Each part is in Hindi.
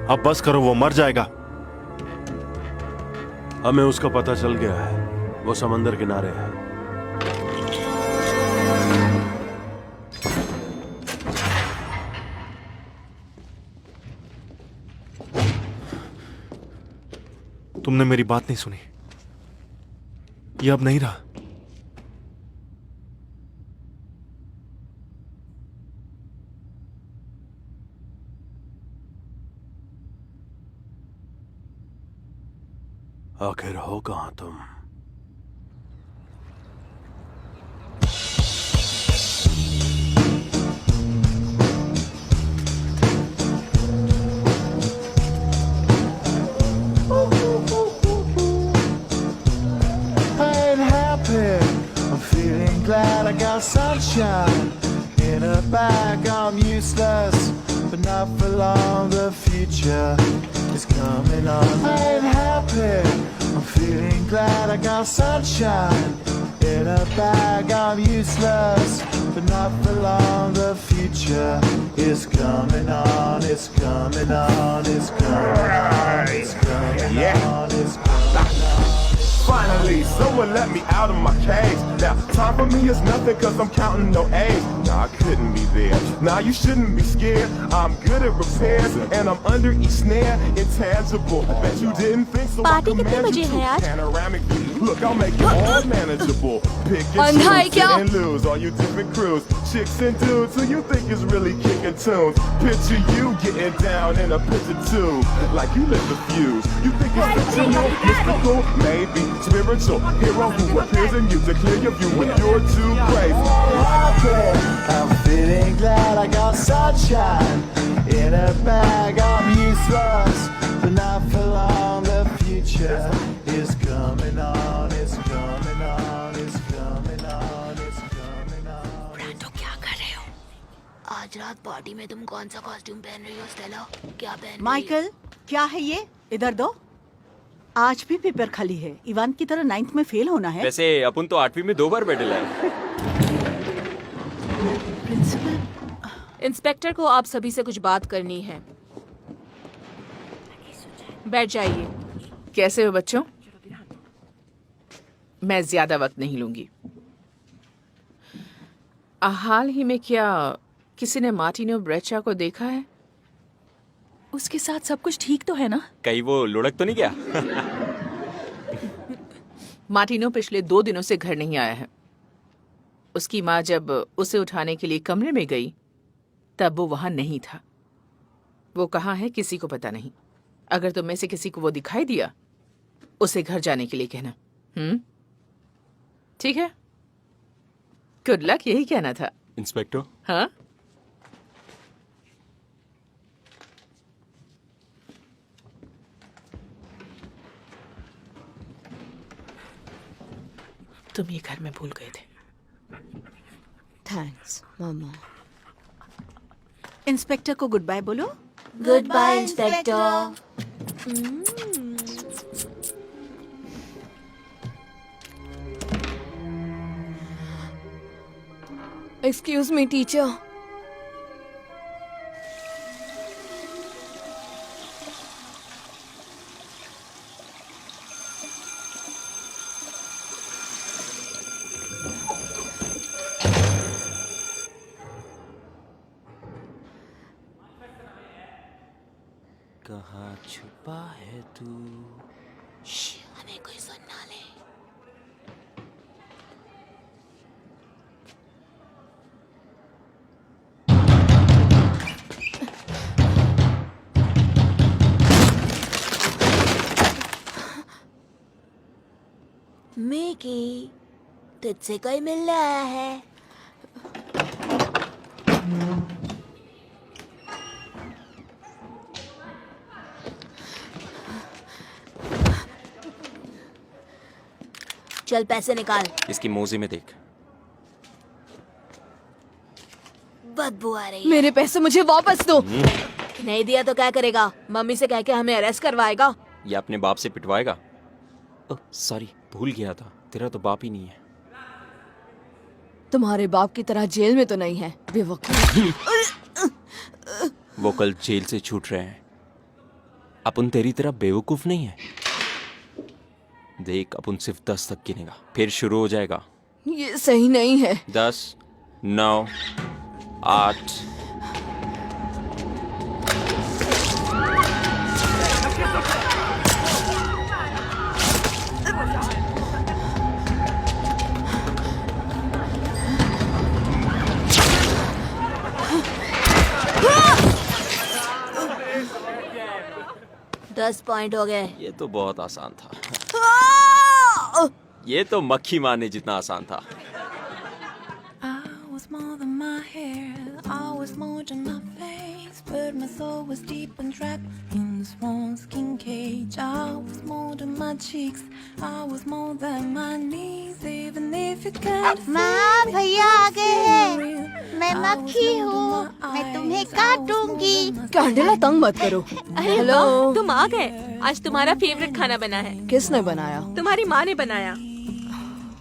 अब बस करो, वो मर जाएगा। हमें उसका पता चल गया है, वो समंदर किनारे है। तुमने मेरी बात नहीं सुनी। ये अब नहीं रहा। आखिर हो कहां तुम? Glad I got sunshine in a bag. I'm useless, but not for long. The future is coming on. I ain't happy. I'm feeling glad I got sunshine in a bag. I'm useless, but not for long. The future is coming on. It's coming on. It's coming on. It's coming on. It's coming on. Finally, someone let me out of my cage. Now, time for me is nothing cause I'm counting no A's. Nah, I couldn't be there. Nah, you shouldn't be scared. I'm good at repairs and I'm under each snare. Intangible. Bet you didn't think so. Party कितने बजे है आज? Panoramic view. Look, I'll make it all manageable. Pick and अंधा है choose, क्या? sit and lose. All you different crews, chicks and dudes who you think is really kicking tunes. Picture you getting down in a picture tube, like you lit the fuse. You think it's fictional, mystical, maybe spiritual hero who appears in you to clear your view when you're too crazy. I'm feeling glad I got sunshine in a bag. I'm useless, but not for long. The future is coming on. It's coming on. It's coming on. It's coming on. Brando, क्या कर रहे हो? आज रात पार्टी में तुम कौन सा कॉस्ट्यूम पहन रही हो स्टेला? क्या पहन रही हो? माइकल, क्या है ये? इधर दो। आज भी पेपर खाली है। इवान की तरह 9th में फेल होना है। वैसे अपन तो 8वीं में 2 बार मेडल आए। प्रिंसिपल, इंस्पेक्टर को आप सभी से कुछ बात करनी है। बैठ जाइए। कैसे हो बच्चों? मैं ज्यादा वक्त नहीं लूंगी। हाल ही में क्या किसी ने मार्टिनो ब्रेचा को देखा है? उसके साथ सब कुछ ठीक तो है ना? कहीं वो लुढ़क तो नहीं गया? मार्टिनो पिछले 2 दिनों से घर नहीं आया है। उसकी माँ जब उसे उठाने के लिए कमरे में गई तब वो वहां नहीं था। वो कहाँ है किसी को पता नहीं। अगर तुम में से किसी को वो दिखाई दिया, उसे घर जाने के लिए कहना। ठीक है? गुड लक, यही कहना था। इंस्पेक्टर, हाँ? तुम ये घर में भूल गए थे। थैंक्स मामा। इंस्पेक्टर को गुड बाय बोलो। Good bye inspector. Excuse me teacher. कहाँ छुपा है तू? हमें कोई सुन ना ले। मिकी, तुझसे कोई मिलने आया है। चल पैसे निकाल। इसकी मोजे में देख। बदबू आ रही है। मेरे पैसे मुझे वापस दो। नहीं दिया तो क्या करेगा? मम्मी से कह के हमें अरेस्ट करवाएगा। ये अपने बाप से पिटवाएगा। सॉरी, भूल गया था, तेरा तो बाप ही नहीं है। तुम्हारे बाप की तरह जेल में तो नहीं है बेवकूफ। वो कल जेल से छूट रहे हैं। अपन तेरी तरह बेवकूफ नहीं है। देख, अपन सिर्फ 10 तक गिनेगा, फिर शुरू हो जाएगा। ये सही नहीं है। 10, 9, 8। दस पॉइंट हो गए। ये तो बहुत आसान था। ये तो मक्खी मारने जितना आसान था। I was more than my hair, I was more than my face, but my soul was deep and trapped in this small skin cage. I was more than my cheeks, I was more than my knees, even if you can't see माँ, me, भैया आ गए हैं। real. मैं I was मक्खी more than हूँ, my मैं तुम्हें eyes, I was काटूंगी। more than my candela, तंग मत करो। हेलो, तुम आ गए। आज तुम्हारा फेवरेट खाना बना है। किसने बनाया? तुम्हारी माँ ने बनाया।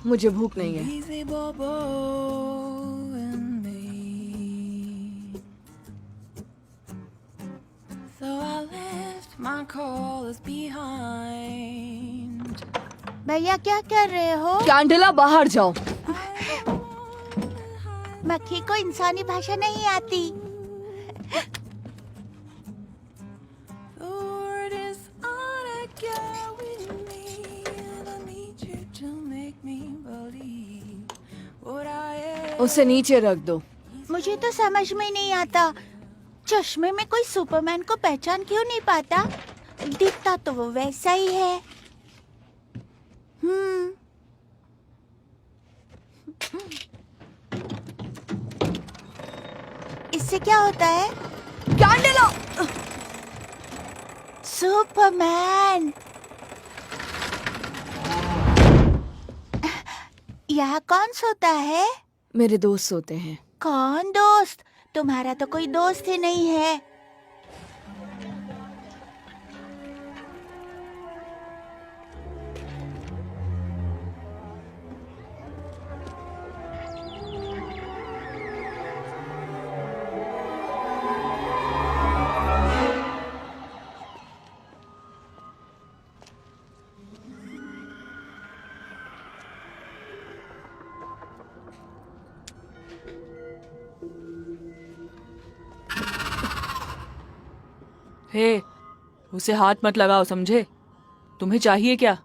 मुझे भूख नहीं है। easy Bobo and me. So I left my callers behind. भैया क्या कर रहे हो? कैंडेला, बाहर जाओ। मक्खी को इंसानी भाषा नहीं आती। The word is on a girl with me, and I need you to make me believe what I am. उसे नीचे रख दो। मुझे तो समझ में नहीं आता, चश्मे में कोई सुपरमैन को पहचान क्यों नहीं पाता? दिखता तो वो वैसा ही है। इससे क्या होता है? कैंडेला! सुपरमैन! यहाँ कौन सोता है? मेरे दोस्त सोते हैं। कौन दोस्त? तुम्हारा तो कोई दोस्त ही नहीं है। हे, उसे हाथ मत लगाओ, समझे? तुम्हें चाहिए क्या?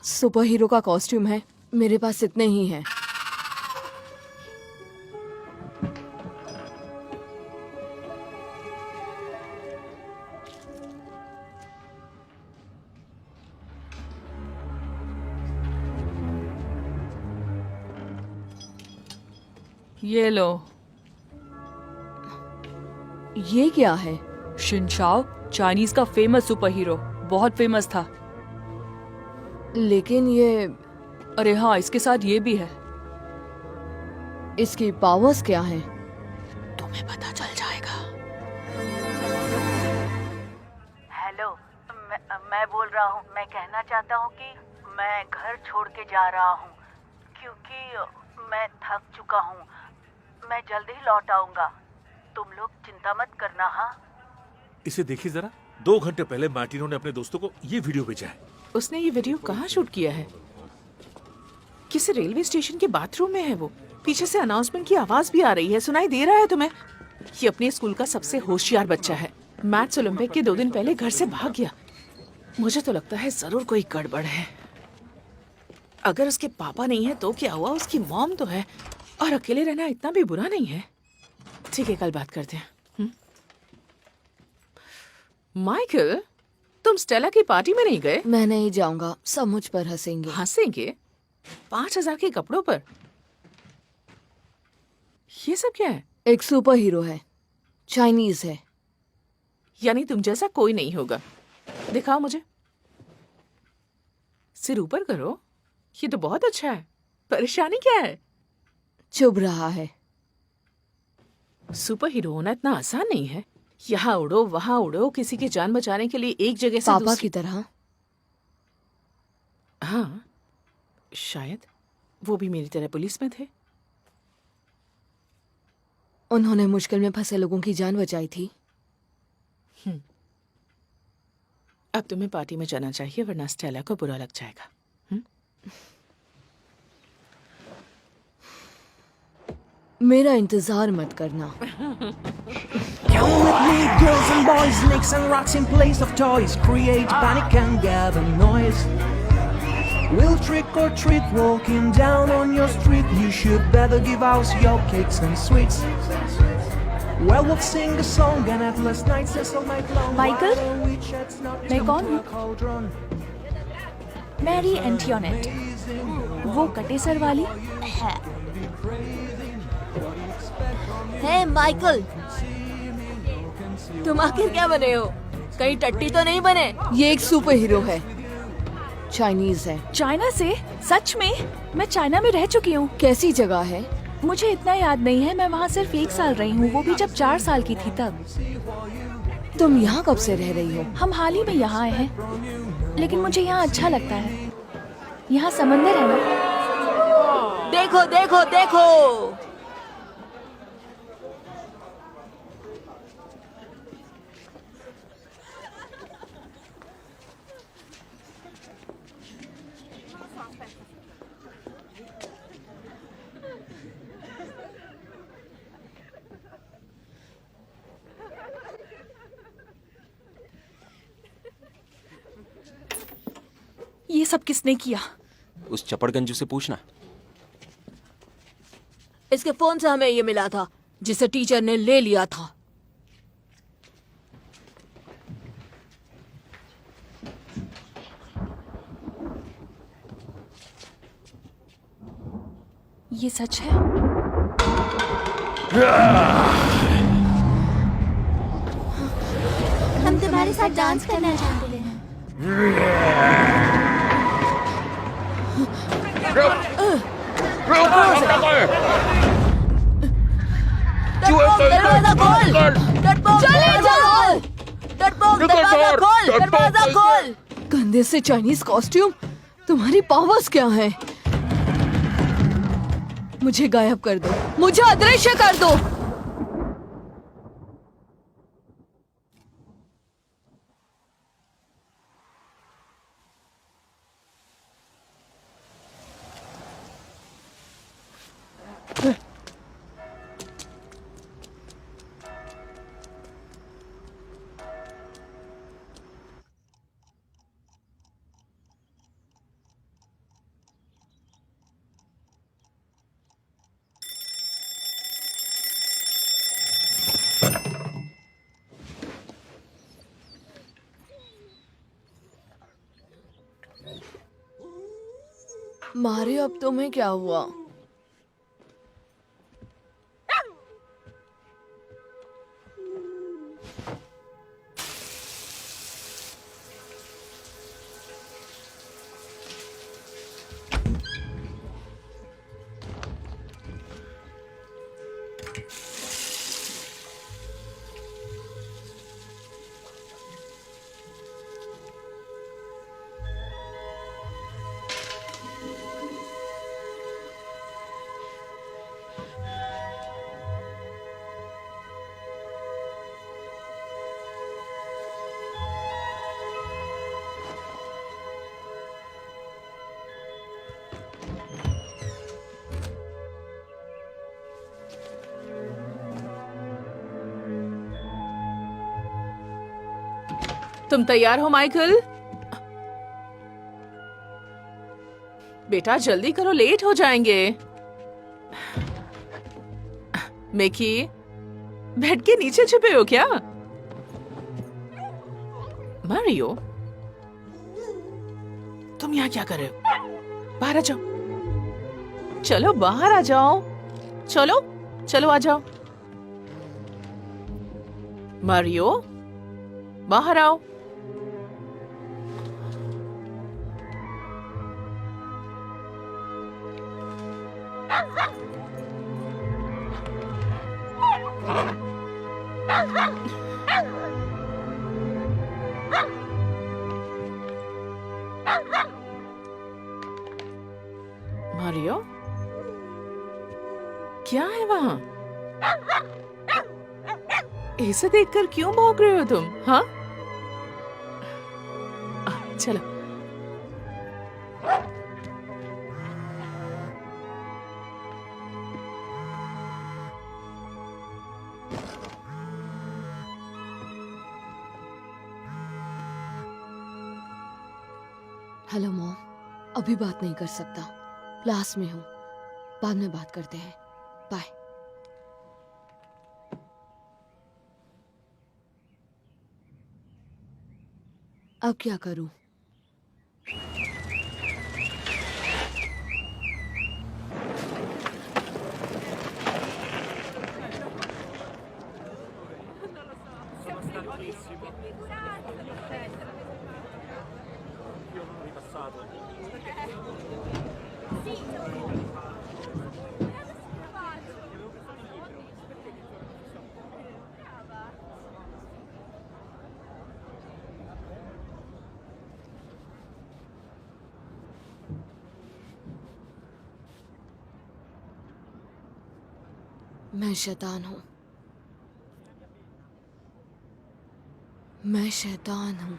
सुपर हीरो का कॉस्ट्यूम है, मेरे पास इतने ही हैं। ये लो। ये क्या है? शिनशाओ, चाइनीज का फेमस सुपर हीरो, बहुत फेमस था। लेकिन ये, अरे हाँ, इसके साथ ये भी है। इसकी पावर्स क्या हैं? तुम्हें पता चल जाएगा। हेलो, मैं बोल रहा हूँ। मैं कहना चाहता हूँ कि मैं घर छोड़ के जा रहा हूँ क्योंकि मैं थक चुका हूँ। मैं जल्दी ही लौट आऊंगा। तुम लोग चिंता मत करना। हाँ, इसे देखिए जरा। 2 घंटे पहले मार्टिनो ने अपने दोस्तों को ये वीडियो भेजा है। उसने ये वीडियो कहाँ शूट किया है? किसी रेलवे स्टेशन के बाथरूम में है वो। पीछे से अनाउंसमेंट की आवाज भी आ रही है। सुनाई दे रहा है तुम्हें? ये अपने स्कूल का सबसे होशियार बच्चा है। मैथ्स ओलंपिक के 2 दिन पहले घर से भाग गया। मुझे तो लगता है जरूर कोई गड़बड़ है। अगर उसके पापा नहीं है तो क्या हुआ, उसकी मॉम तो है। और अकेले रहना इतना भी बुरा नहीं है। ठीक है, कल बात करते हैं। माइकल, तुम स्टेला की पार्टी में नहीं गए? मैं नहीं जाऊंगा, सब मुझ पर हंसेंगे। हंसेंगे? 5,000 के कपड़ों पर? ये सब क्या है? एक सुपर हीरो है, चाइनीज है। यानी तुम जैसा कोई नहीं होगा। दिखाओ मुझे। सिर ऊपर करो। ये तो बहुत अच्छा है। परेशानी क्या है? चुभ रहा है। सुपर हीरो होना इतना आसान नहीं है। यहाँ उड़ो, वहां उड़ो, किसी की जान बचाने के लिए एक जगह से पापा की तरह। हाँ, शायद वो भी मेरी तरह पुलिस में थे। उन्होंने मुश्किल में फंसे लोगों की जान बचाई थी। अब तुम्हें पार्टी में जाना चाहिए वरना स्टेला को बुरा लग जाएगा। मेरा इंतजार मत करना। Come with me, girls and boys, snakes and rocks in place of toys. Create panic and gather noise. We'll trick or treat, walking down on your street. You should better give us your cakes and sweets. Well, we'll sing a song and have last nights all night long. Michael? While we chat, not मैं to कौन हूँ? a cauldron. मैरी एंटियोनेट, वो कटे सर वाली है। हे माइकल, तुम आखिर क्या बने हो? कहीं टट्टी तो नहीं बने? ये एक सुपर हीरो है, चाइनीज है। चाइना से? सच में? मैं चाइना में रह चुकी हूँ। कैसी जगह है? मुझे इतना याद नहीं है, मैं वहाँ सिर्फ 1 साल रही हूँ, वो भी जब 4 साल की थी तब। तुम यहाँ कब से रह रही हो? हम हाल ही में यहाँ आए हैं, लेकिन मुझे यहाँ अच्छा लगता है। यहाँ समंदर है ना। देखो देखो देखो, ये सब किसने किया? उस चपड़गंजू से पूछना। इसके फोन से हमें ये मिला था जिसे टीचर ने ले लिया था। ये सच है? हम तुम्हारे साथ डांस करना चाहते हैं। दरवाजा खोल! चले जाओ! दरवाजा खोल! दरवाजा खोल! गंदे से चाइनीज कॉस्ट्यूम, तुम्हारी पावर्स क्या है? मुझे गायब कर दो, मुझे अदृश्य कर दो। मारे, अब तुम्हें क्या हुआ? तुम तैयार हो माइकल? बेटा जल्दी करो, लेट हो जाएंगे। मेकी, बेड के नीचे छुपे हो क्या? मारियो, तुम यहाँ क्या कर रहे हो? बाहर आ जाओ। चलो बाहर आ जाओ। चलो चलो आ जाओ। मारियो, बाहर आओ। मारियो, क्या है वहां? इसे देखकर क्यों भौंक रहे हो तुम? हाँ, चलो। हेलो मॉम, अभी बात नहीं कर सकता, क्लास में हूँ, बाद में बात करते हैं, बाय। अब क्या करूं? मैं शैतान हूँ, मैं शैतान हूँ।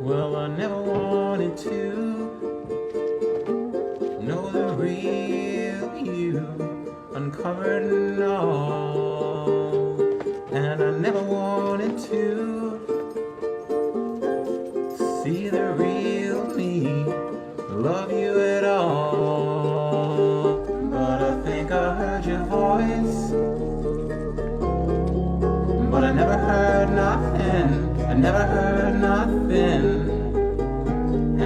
Well, I never wanted to know the real you, uncovered and all. And I never wanted to see the real me, love you at all. But I think I heard your voice, but I never heard nothing. I never heard nothing,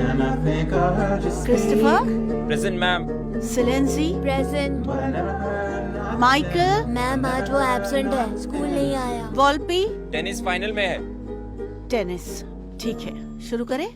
and I think I heard you speak. Christopher, present ma'am. सिलेंसी, present. But I never heard nothing. Michael, ma'am आज वो एब्सेंट है, स्कूल नहीं आया। वॉल्पी, टेनिस फाइनल में है। टेनिस। ठीक है, शुरू करें।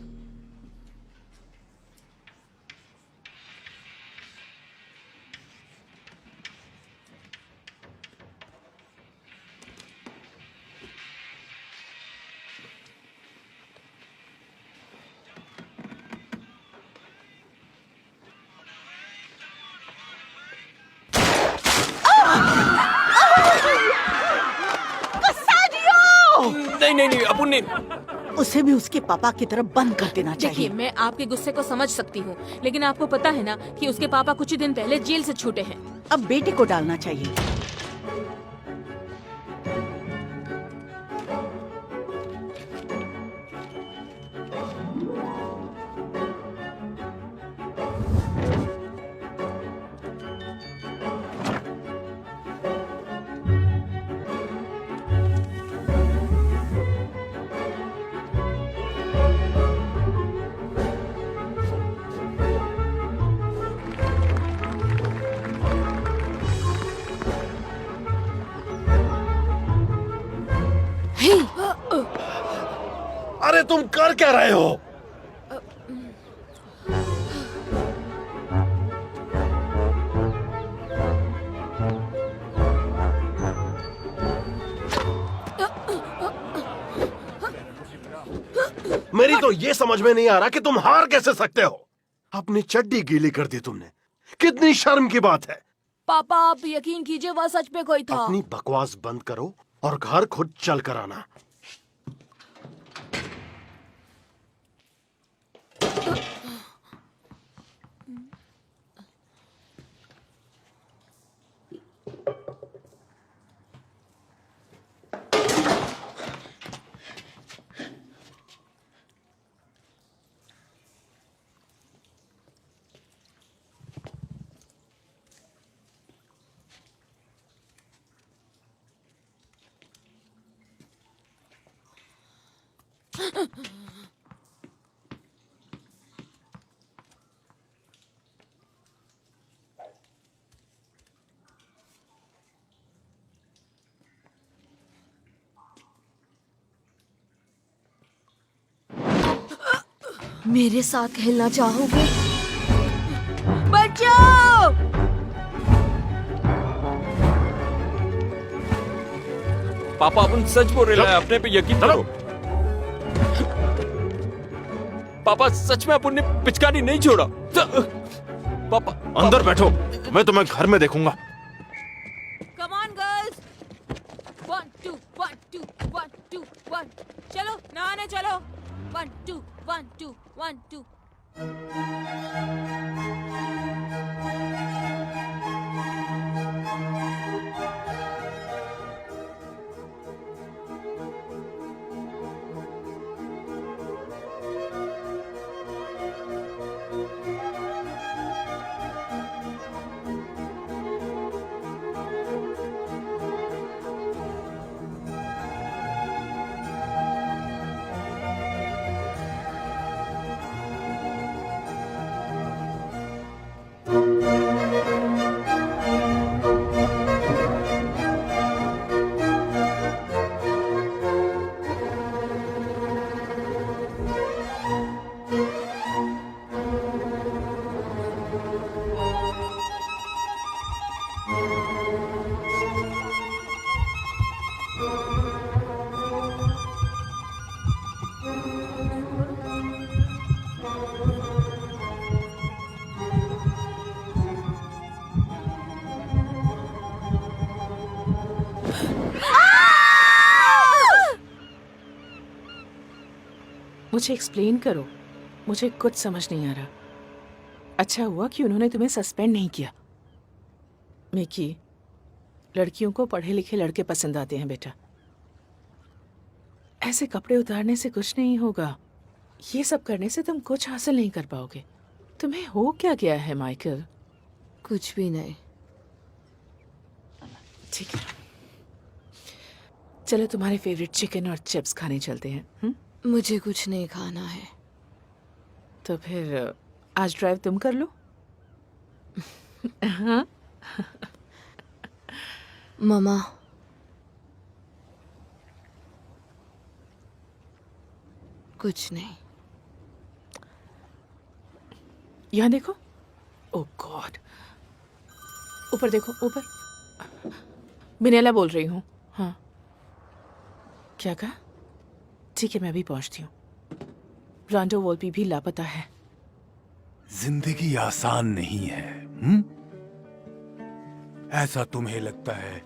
नहीं नहीं नहीं, अपुन ने उसे भी उसके पापा की तरफ बंद कर देना देखिए, चाहिए। मैं आपके गुस्से को समझ सकती हूँ, लेकिन आपको पता है ना कि उसके पापा कुछ ही दिन पहले जेल से छूटे हैं। अब बेटे को डालना चाहिए। अरे तुम कर क्या रहे हो? मेरी तो ये समझ में नहीं आ रहा कि तुम हार कैसे सकते हो। अपनी चड्डी गीली कर दी तुमने, कितनी शर्म की बात है। पापा आप यकीन कीजिए, वह सच में कोई था। अपनी बकवास बंद करो और घर खुद चल कर आना। मेरे साथ खेलना चाहोगे? बचाओ! पापा अपन सच बोल रहे हैं, अपने पे यकीन करो। पापा सच में अपन ने पिचकारी नहीं छोड़ा। पापा अंदर बैठो, मैं तुम्हें घर में देखूंगा। Come on girls, 1 2 1 2 1 2 1 चलो नहाने चलो 1 2 1 2 1 2 मुझे एक्सप्लेन करो, मुझे कुछ समझ नहीं आ रहा। अच्छा हुआ कि उन्होंने तुम्हें सस्पेंड नहीं किया। मिकी, लड़कियों को पढ़े लिखे लड़के पसंद आते हैं बेटा। ऐसे कपड़े उतारने से कुछ नहीं होगा। ये सब करने से तुम कुछ हासिल नहीं कर पाओगे। तुम्हें हो क्या गया है माइकल? कुछ भी नहीं। ठीक है, चलो तुम्हारे फेवरेट चिकन और चिप्स खाने चलते हैं। मुझे कुछ नहीं खाना है। तो फिर आज ड्राइव तुम कर लो। हाँ? मामा, कुछ नहीं। यहाँ देखो। ओह गॉड, ऊपर देखो, ऊपर। मिनेला बोल रही हूँ। हाँ, क्या कहा? ठीक है, मैं भी पहुंचती हूँ। रॉन्डो वोल्पी भी लापता है। जिंदगी आसान नहीं है। ऐसा तुम्हें लगता है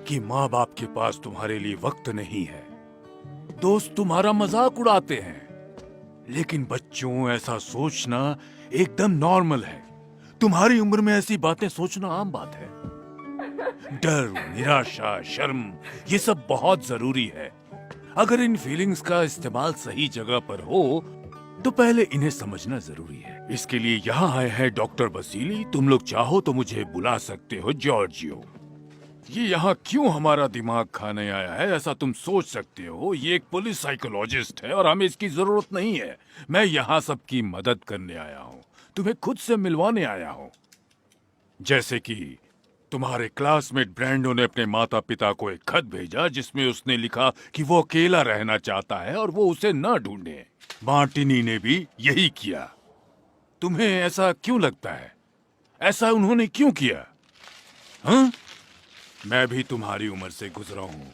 कि माँ बाप के पास तुम्हारे लिए वक्त नहीं है, दोस्त तुम्हारा मजाक उड़ाते हैं, लेकिन बच्चों ऐसा सोचना एकदम नॉर्मल है। तुम्हारी उम्र में ऐसी बातें सोचना आम बात है। डर, निराशा, शर्म, ये सब बहुत जरूरी है। अगर इन फीलिंग्स का इस्तेमाल सही जगह पर हो तो पहले इन्हें समझना जरूरी है। इसके लिए यहाँ आए हैं डॉक्टर बसीली। तुम लोग चाहो तो मुझे बुला सकते हो जॉर्जियो। ये यहाँ क्यों हमारा दिमाग खाने आया है ऐसा तुम सोच सकते हो। ये एक पुलिस साइकोलॉजिस्ट है और हमें इसकी जरूरत नहीं है। मैं यहाँ सबकी मदद करने आया हूँ, तुम्हें खुद से मिलवाने आया हूँ। जैसे कि तुम्हारे क्लासमेट ब्रैंडो ने अपने माता पिता को एक खत भेजा जिसमें उसने लिखा कि वो अकेला रहना चाहता है और वो उसे न ढूंढे। मार्टिनी ने भी यही किया। तुम्हें ऐसा क्यों लगता है? ऐसा उन्होंने क्यों किया? हाँ? मैं भी तुम्हारी उम्र से गुजरा हूँ।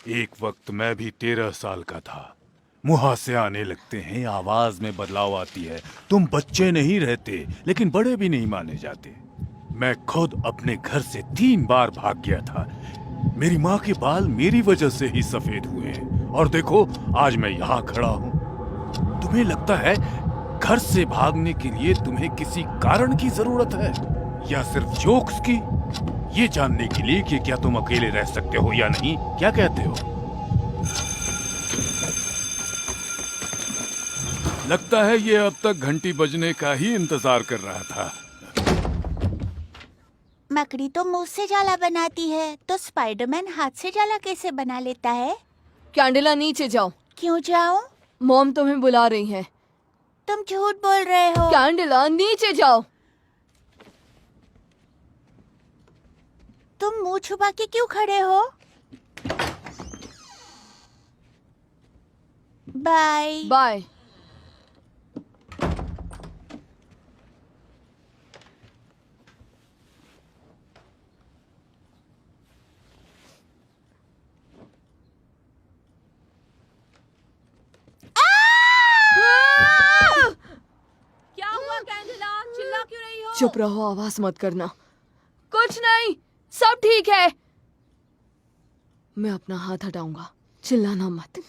एक वक्त मैं भी 13 साल का था। मुहासे आने लगते हैं, आवाज में बदलाव आती है। तुम बच्चे नहीं रहते लेकिन बड़े भी नहीं माने जाते। मैं खुद अपने घर से 3 बार भाग गया था। मेरी माँ के बाल मेरी वजह से ही सफेद हुए हैं और देखो आज मैं यहाँ खड़ा हूँ। तुम्हें लगता है घर से भागने के लिए तुम्हें किसी कारण की जरूरत है या सिर्फ जोक्स की? ये जानने के लिए कि क्या तुम अकेले रह सकते हो या नहीं, क्या कहते हो? लगता है ये अब तक घंटी बजने का ही इंतजार कर रहा था। मकड़ी तो मुंह से जाला बनाती है, तो स्पाइडरमैन हाथ से जाला कैसे बना लेता है? कैंडिला नीचे जाओ। क्यों जाऊं? मॉम तुम्हें बुला रही है। तुम झूठ बोल रहे हो। कैंडिला नीचे जाओ। तुम मुंह छुपा के क्यों खड़े हो? Bye bye. चुप रहो, आवाज मत करना। कुछ नहीं, सब ठीक है। मैं अपना हाथ हटाऊंगा, चिल्लाना मत।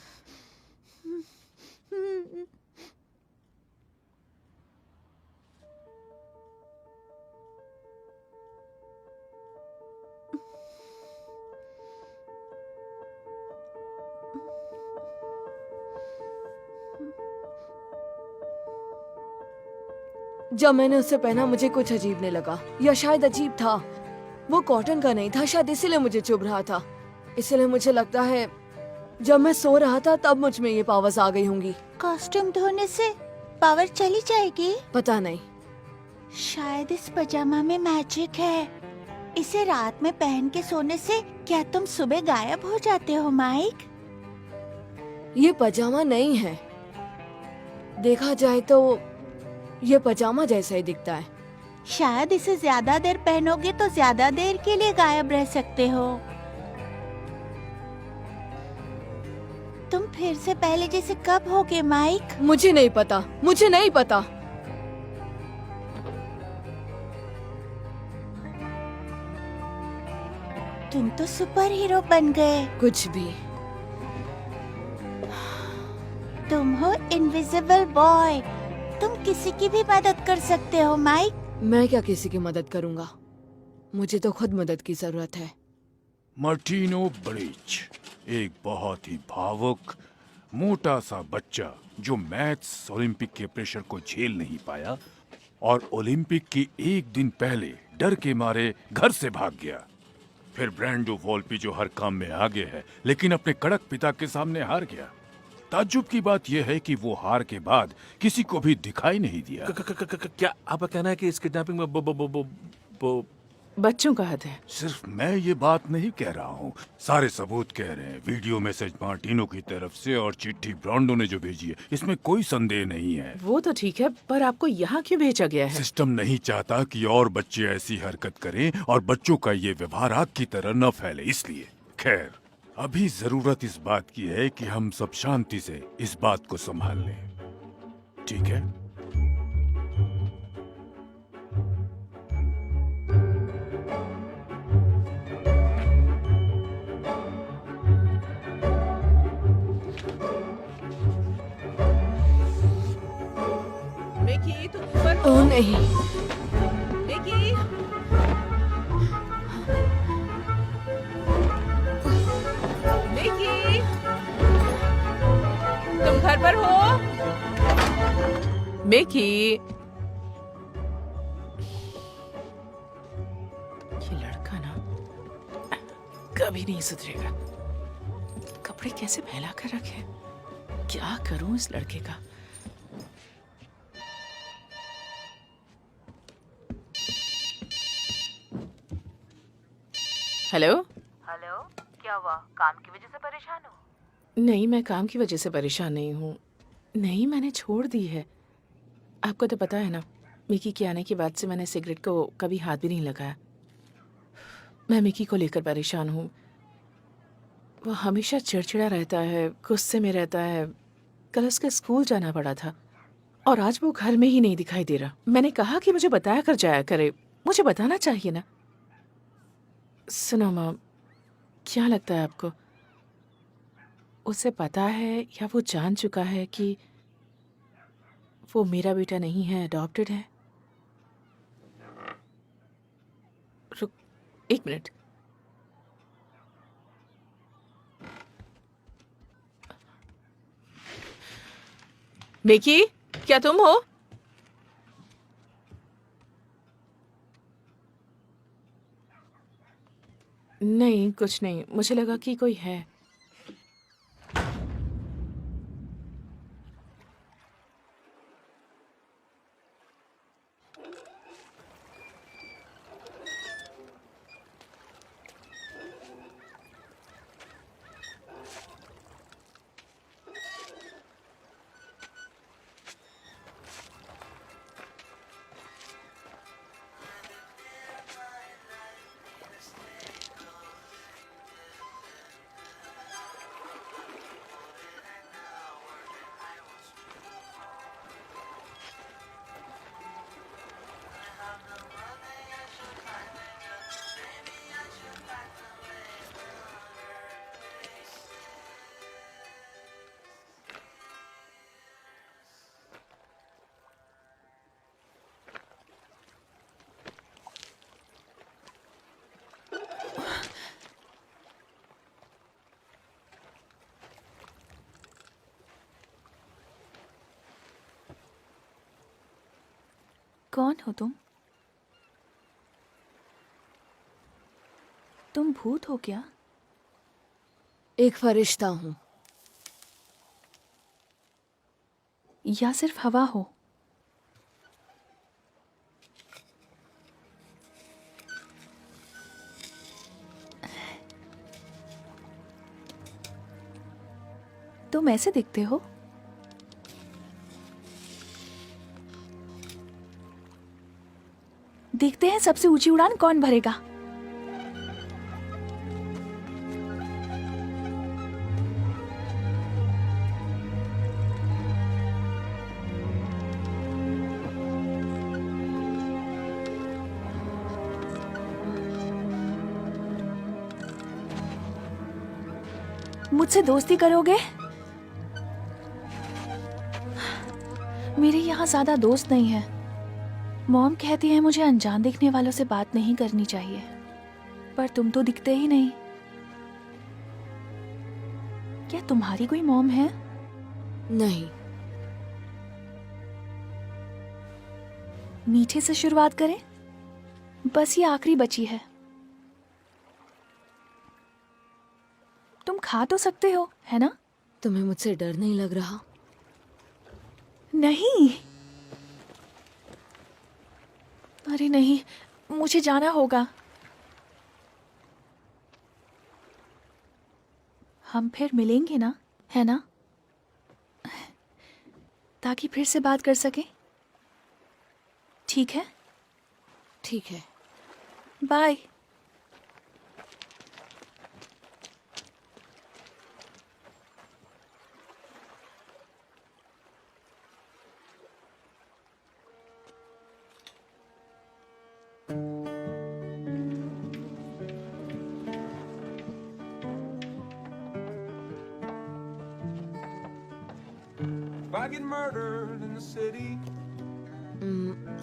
जब मैंने उसे पहना मुझे कुछ अजीब नहीं लगा, या शायद अजीब था। वो कॉटन का नहीं था, शायद इसीलिए मुझे चुभ रहा था। इसलिए मुझे लगता है जब मैं सो रहा था तब मुझ में ये पावर्स आ गई होंगी। कॉस्ट्यूम धोने से पावर चली जाएगी? पता नहीं, शायद इस पजामा में मैजिक है। इसे रात में पहन के सोने से क्या तुम सुबह गायब हो जाते हो माइक? ये पजामा नहीं है। देखा जाए तो ये पजामा जैसा ही दिखता है। शायद इसे ज्यादा देर पहनोगे तो ज्यादा देर के लिए गायब रह सकते हो। तुम फिर से पहले जैसे कब होगे माइक? मुझे नहीं पता, मुझे नहीं पता। तुम तो सुपर हीरो बन गए। कुछ भी। तुम हो इनविजिबल बॉय। तुम किसी की भी मदद कर सकते हो माइक। मैं क्या किसी की मदद करूंगा? मुझे तो खुद मदद की जरूरत है। मार्टिनो ब्रिज, एक बहुत ही भावुक मोटा सा बच्चा जो मैथ्स ओलंपिक के प्रेशर को झेल नहीं पाया और ओलंपिक के एक दिन पहले डर के मारे घर से भाग गया। फिर ब्रांडो वोल्पी जो हर काम में आगे है लेकिन अपने कड़क पिता के सामने हार गया। ताज्जुब की बात यह है कि वो हार के बाद किसी को भी दिखाई नहीं दिया। क्या आपका कहना है कि इस किडनैपिंग में बच्चों का हाथ है? सिर्फ मैं ये बात नहीं कह रहा हूँ, सारे सबूत कह रहे हैं। वीडियो मैसेज मार्टिनो की तरफ से और चिट्ठी ब्रांडो ने जो भेजी है, इसमें कोई संदेह नहीं है। वो तो ठीक है, पर आपको यहाँ क्यों भेजा गया है? सिस्टम नहीं चाहता कि और बच्चे ऐसी हरकत करें और बच्चों का ये व्यवहार आग की तरह न फैले, इसलिए। खैर, अभी जरूरत इस बात की है कि हम सब शांति से इस बात को संभाल लें, ठीक है? मिकी, तुम ऊपर हो? ओ नहीं। मिकी, मिकी, तुम घर पर हो? मिकी, ये लड़का ना कभी नहीं सुधरेगा। कपड़े कैसे फैला कर रखे? क्या करूं इस लड़के का? हेलो? हेलो, क्या हुआ? काम की वजह से परेशान हो? नहीं, मैं काम की वजह से परेशान नहीं हूँ। नहीं, मैंने छोड़ दी है। आपको तो पता है ना, मिकी के आने के बाद से मैंने सिगरेट को कभी हाथ भी नहीं लगाया। मैं मिकी को लेकर परेशान हूँ। वो हमेशा चिड़चिड़ा रहता है, गुस्से में रहता है। कल उसके स्कूल जाना पड़ा था और आज वो घर में ही नहीं दिखाई दे रहा। मैंने कहा कि मुझे बताया कर जाया करे, मुझे बताना चाहिए ना। सुनो माँ, क्या लगता है आपको, उसे पता है या वो जान चुका है कि वो मेरा बेटा नहीं है, अडॉप्टेड है? रुक, 1 मिनट। मिकी, क्या तुम हो? नहीं, कुछ नहीं। मुझे लगा कि कोई है। कौन हो तुम? तुम भूत हो क्या? एक फरिश्ता हूँ। या सिर्फ हवा हो? तुम ऐसे दिखते हो। देखते हैं सबसे ऊंची उड़ान कौन भरेगा। मुझसे दोस्ती करोगे? मेरे यहाँ ज्यादा दोस्त नहीं है। मॉम कहती है मुझे अनजान दिखने वालों से बात नहीं करनी चाहिए, पर तुम तो दिखते ही नहीं। क्या तुम्हारी कोई मॉम है? नहीं। मीठे से शुरुआत करें, बस ये आखिरी बची है। तुम खा तो सकते हो, है ना? तुम्हें मुझसे डर नहीं लग रहा? नहीं। अरे नहीं, मुझे जाना होगा। हम फिर मिलेंगे ना, है ना? ताकि फिर से बात कर सके। ठीक है? ठीक है। बाय।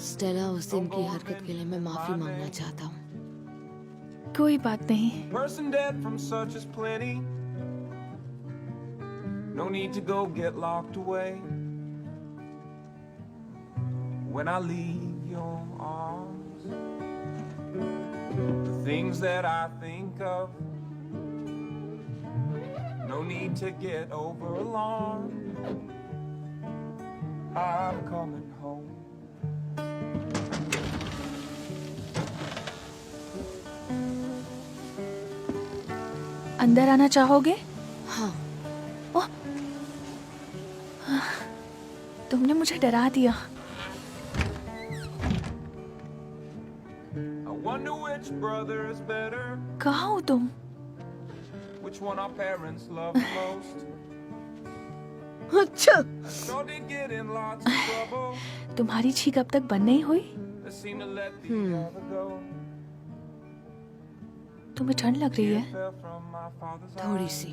स्टेला, उस दिन की हरकत के लिए मैं माफी मांगना चाहता हूँ। कोई बात नहीं। Person dead from such is plenty. No need to go get locked away. When I leave your arms, the things that I think of, no need to get over alarmed. I'm coming home. अंदर आना चाहोगे? हाँ। ओह, तुमने मुझे डरा दिया। I wonder which brother is better. कहाँ हो तुम? Which one our parents love the most? अच्छा। I sure did get in lots of trouble. तुम्हारी छींक अब तक बंद नहीं हुई? They seem to let the other go. तुम्हें ठंड लग रही है? थोड़ी सी।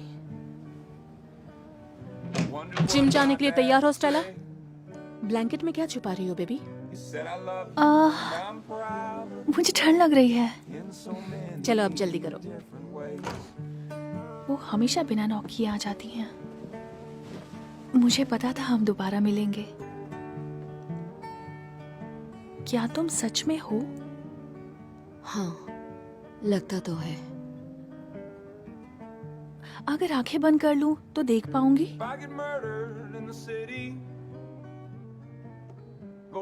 जिम जाने के लिए तैयार हो स्टेला? ब्लैंकेट में क्या छुपा रही हो बेबी? मुझे ठंड लग रही है। चलो अब जल्दी करो। वो हमेशा बिना नॉक किए आ जाती हैं। मुझे पता था हम दोबारा मिलेंगे। क्या तुम सच में हो? हाँ, लगता तो है। अगर आंखें बंद कर लूं तो देख पाऊंगी?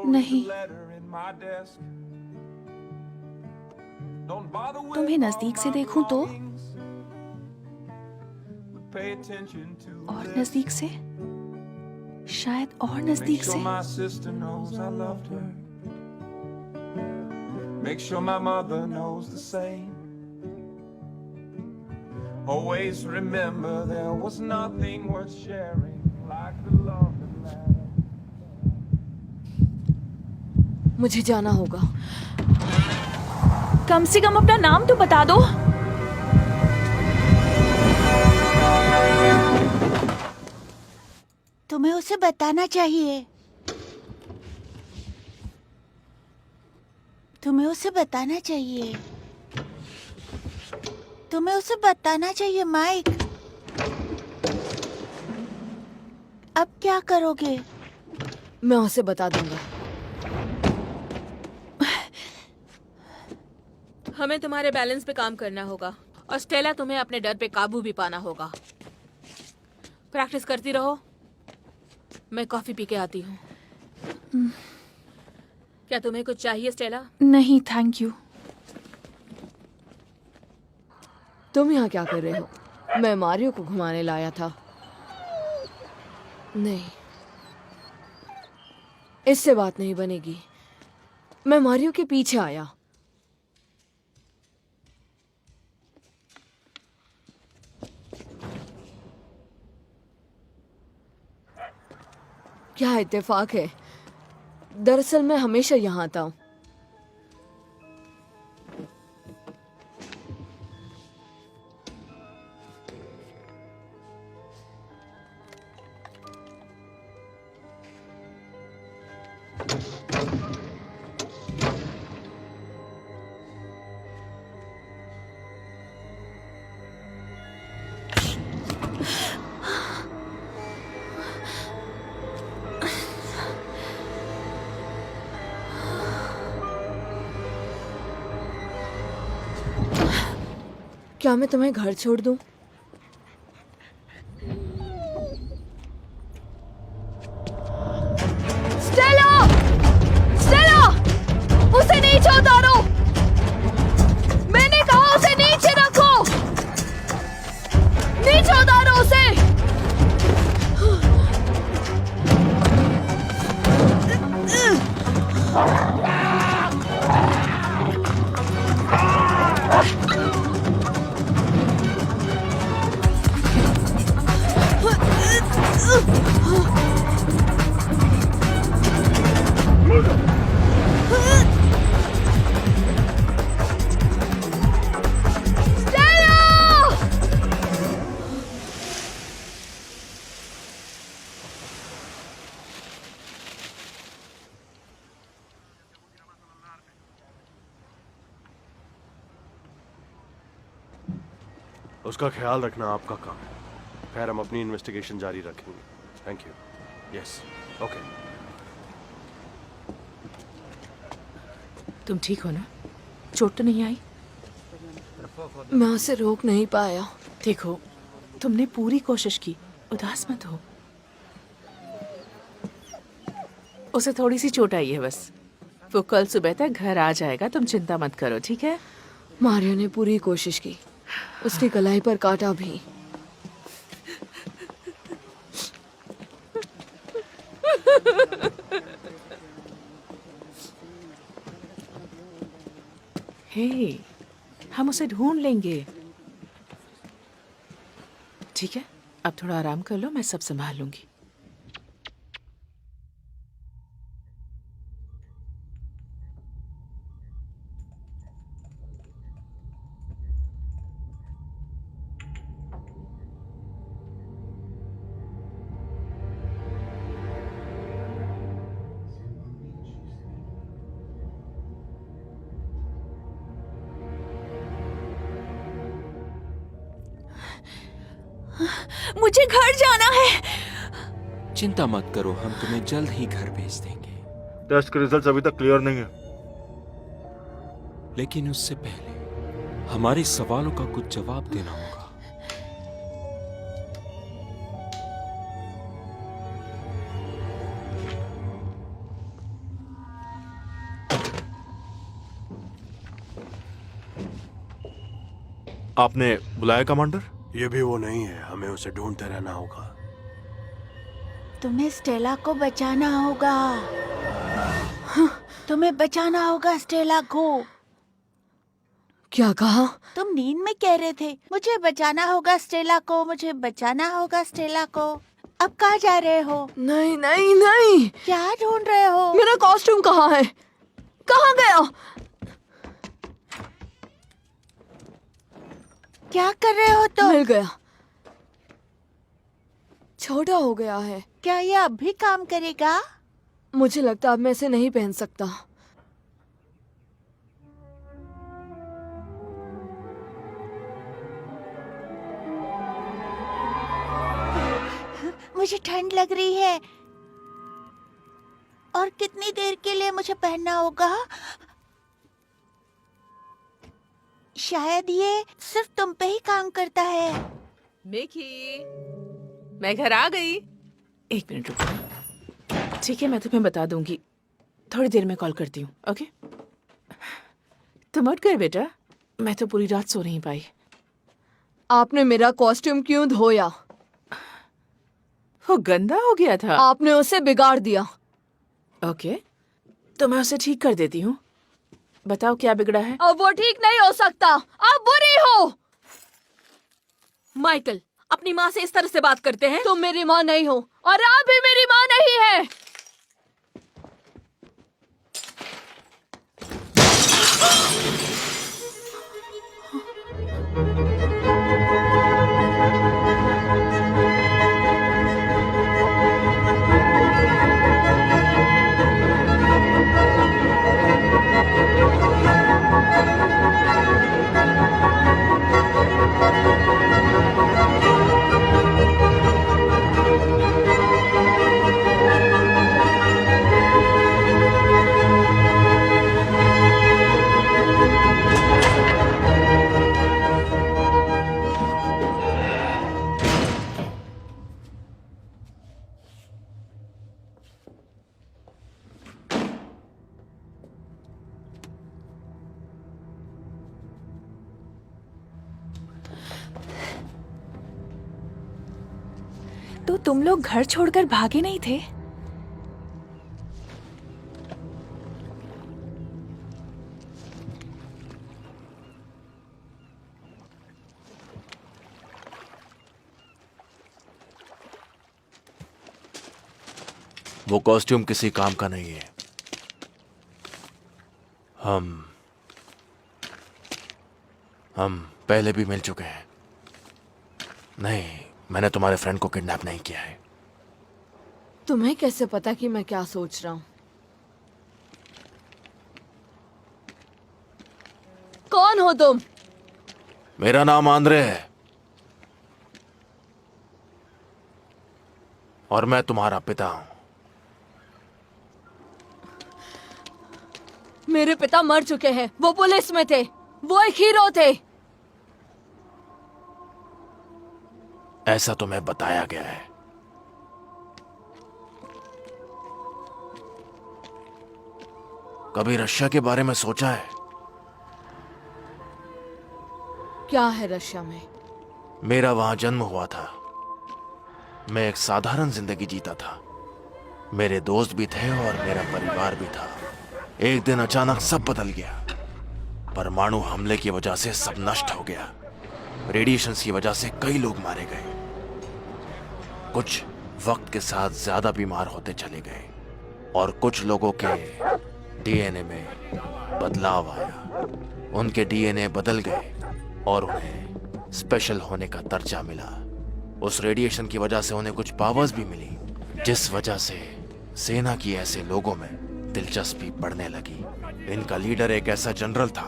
नहीं। तुम्हें नजदीक से देखूं तो? और नजदीक से? शायद और नजदीक से। Make sure my mother knows the same. Always remember there was nothing worth sharing like the love that matters. मुझे जाना होगा। कम से कम अपना नाम तो बता दो। तुम्हें उसे बताना चाहिए। तुम्हें उसे बताना चाहिए। तुम्हें उसे बताना चाहिए माइक। अब क्या करोगे? मैं उसे बता दूंगा। हमें तुम्हारे बैलेंस पे काम करना होगा और स्टेला तुम्हें अपने डर पे काबू भी पाना होगा। प्रैक्टिस करती रहो। मैं कॉफी पी के आती हूँ। क्या तुम्हें कुछ चाहिए स्टेला? नहीं थैंक यू। तुम यहाँ क्या कर रहे हो? मैं मारियो को घुमाने लाया था। नहीं, इससे बात नहीं बनेगी। मैं मारियो के पीछे आया। क्या इत्तेफाक है। दरअसल मैं हमेशा यहाँ आता हूँ। क्या मैं तुम्हें घर छोड़ दूं? स्टेला! स्टेला! उसे नीचे उतारो! मैंने कहा उसे नीचे रखो! नीचे उतारो उसे! उसका ख्याल रखना आपका काम है। खैर हम अपनी इन्वेस्टिगेशन जारी रखेंगे। Thank you. Yes okay. तुम ठीक हो ना? चोट तो नहीं आई? मैं उसे रोक नहीं पाया। देखो, तुमने पूरी कोशिश की, उदास मत हो। उसे थोड़ी सी चोट आई है बस। वो कल सुबह तक घर आ जाएगा, तुम चिंता मत करो, ठीक है? मारियो ने पूरी कोशिश की, उसकी कलाई पर काटा भी। हे, हम उसे ढूंढ लेंगे। ठीक है, अब थोड़ा आराम कर लो, मैं सब संभाल लूंगी। मुझे घर जाना है। चिंता मत करो, हम तुम्हें जल्द ही घर भेज देंगे। टेस्ट के रिजल्ट्स अभी तक क्लियर नहीं है। लेकिन उससे पहले हमारे सवालों का कुछ जवाब देना होगा। आपने बुलाया कमांडर? ये भी वो नहीं है, हमें उसे ढूंढते रहना होगा। तुम्हें स्टेला को बचाना होगा। तुम्हें बचाना होगा स्टेला को। क्या कहा? तुम नींद में कह रहे थे, मुझे बचाना होगा स्टेला को, मुझे बचाना होगा स्टेला को। अब कहाँ जा रहे हो? नहीं नहीं नहीं। क्या ढूंढ रहे हो? मेरा कॉस्ट्यूम कहाँ है? कहाँ गया? क्या कर रहे हो तुम? मिल गया। छोटा हो गया है। क्या ये अब भी काम करेगा? मुझे लगता अब मैं इसे नहीं पहन सकता। मुझे ठंड लग रही है। और कितनी देर के लिए मुझे पहनना होगा? शायद ये सिर्फ तुम पे ही काम करता है। मिकी, मैं घर आ गई। 1 मिनट रुको। ठीक है, मैं तुम्हें बता दूंगी। थोड़ी देर में कॉल करती हूँ। ओके? तुम उठ गए बेटा? मैं तो पूरी रात सो नहीं पाई। आपने मेरा कॉस्ट्यूम क्यों धोया? वो गंदा हो गया था। आपने उसे बिगाड़ दिया। ओके, तो मैं उसे ठीक कर देती हूँ। बताओ क्या बिगड़ा है? अब वो ठीक नहीं हो सकता। आप बुरी हो। माइकल, अपनी माँ से इस तरह से बात करते हैं? तुम मेरी माँ नहीं हो और आप भी मेरी माँ नहीं है। तो तुम लोग घर छोड़कर भागे नहीं थे? वो कॉस्ट्यूम किसी काम का नहीं है। हम पहले भी मिल चुके हैं। नहीं, मैंने तुम्हारे फ्रेंड को किडनैप नहीं किया है। तुम्हें कैसे पता कि मैं क्या सोच रहा हूँ? कौन हो तुम? मेरा नाम आंद्रे है और मैं तुम्हारा पिता हूं। मेरे पिता मर चुके हैं। वो पुलिस में थे। वो एक हीरो थे। ऐसा तुम्हें बताया गया है। कभी रशिया के बारे में सोचा है? क्या है रशिया में? मेरा वहां जन्म हुआ था। मैं एक साधारण जिंदगी जीता था। मेरे दोस्त भी थे और मेरा परिवार भी था। एक दिन अचानक सब बदल गया। परमाणु हमले की वजह से सब नष्ट हो गया। रेडिएशन की वजह से कई लोग मारे गए। कुछ वक्त के साथ ज्यादा बीमार होते चले गए और कुछ लोगों के डीएनए में बदलाव आया। उनके डीएनए बदल गए और उन्हें स्पेशल होने का दर्जा मिला। उस रेडिएशन की वजह से उन्हें कुछ पावर्स भी मिली, जिस वजह से सेना की ऐसे लोगों में दिलचस्पी बढ़ने लगी। इनका लीडर एक ऐसा जनरल था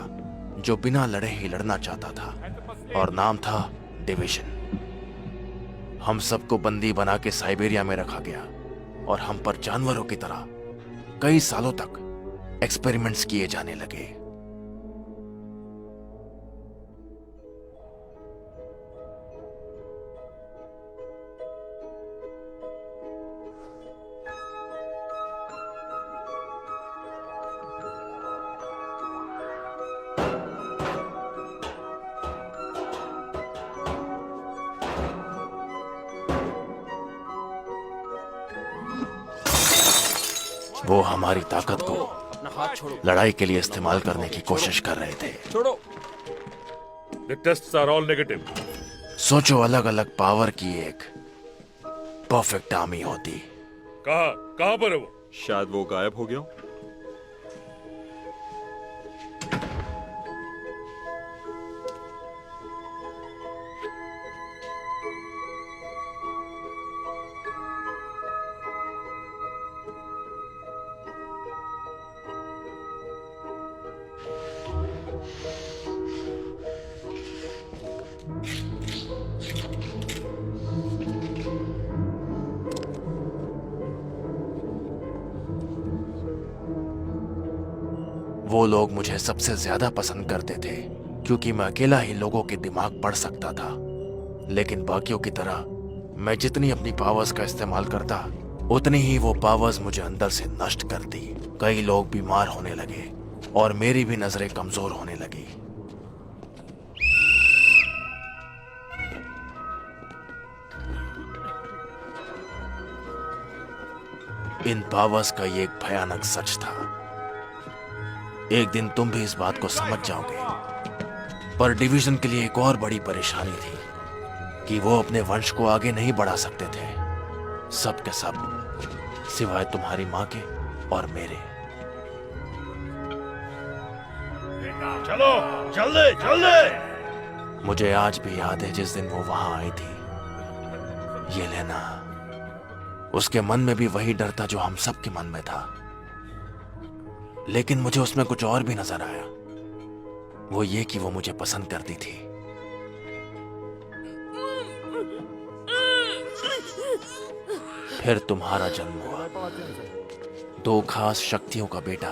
जो बिना लड़े ही लड़ना चाहता था और नाम था डिवीजन। हम सबको बंदी बना के साइबेरिया में रखा गया और हम पर जानवरों की तरह कई सालों तक एक्सपेरिमेंट्स किए जाने लगे। वो हमारी ताकत को लड़ाई के लिए इस्तेमाल करने की कोशिश कर रहे थे। छोड़ो। The tests are all negative. सोचो, अलग अलग पावर की एक परफेक्ट आर्मी होती। कहाँ पर है वो? शायद वो गायब हो गया। वो लोग मुझे सबसे ज्यादा पसंद करते थे क्योंकि मैं अकेला ही लोगों के दिमाग पढ़ सकता था। लेकिन बाकियों की तरह मैं जितनी अपनी पावर्स का इस्तेमाल करता, उतनी ही वो पावर्स मुझे अंदर से नष्ट करती। कई लोग बीमार होने लगे और मेरी भी नजरें कमजोर होने लगी। इन पावर्स का ये एक भयानक सच था। एक दिन तुम भी इस बात को समझ जाओगे। पर डिवीजन के लिए एक और बड़ी परेशानी थी कि वो अपने वंश को आगे नहीं बढ़ा सकते थे, सब के सब, सिवाय तुम्हारी माँ के और मेरे। चलो जल्दी जल्दी। मुझे आज भी याद है जिस दिन वो वहां आई थी, ये लेना। उसके मन में भी वही डर था जो हम सब के मन में था, लेकिन मुझे उसमें कुछ और भी नजर आया। वो ये कि वो मुझे पसंद करती थी। फिर तुम्हारा जन्म हुआ, 2 खास शक्तियों का बेटा।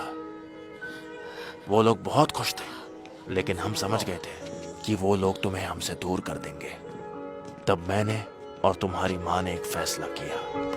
वो लोग बहुत खुश थे, लेकिन हम समझ गए थे कि वो लोग तुम्हें हमसे दूर कर देंगे। तब मैंने और तुम्हारी माँ ने एक फैसला किया।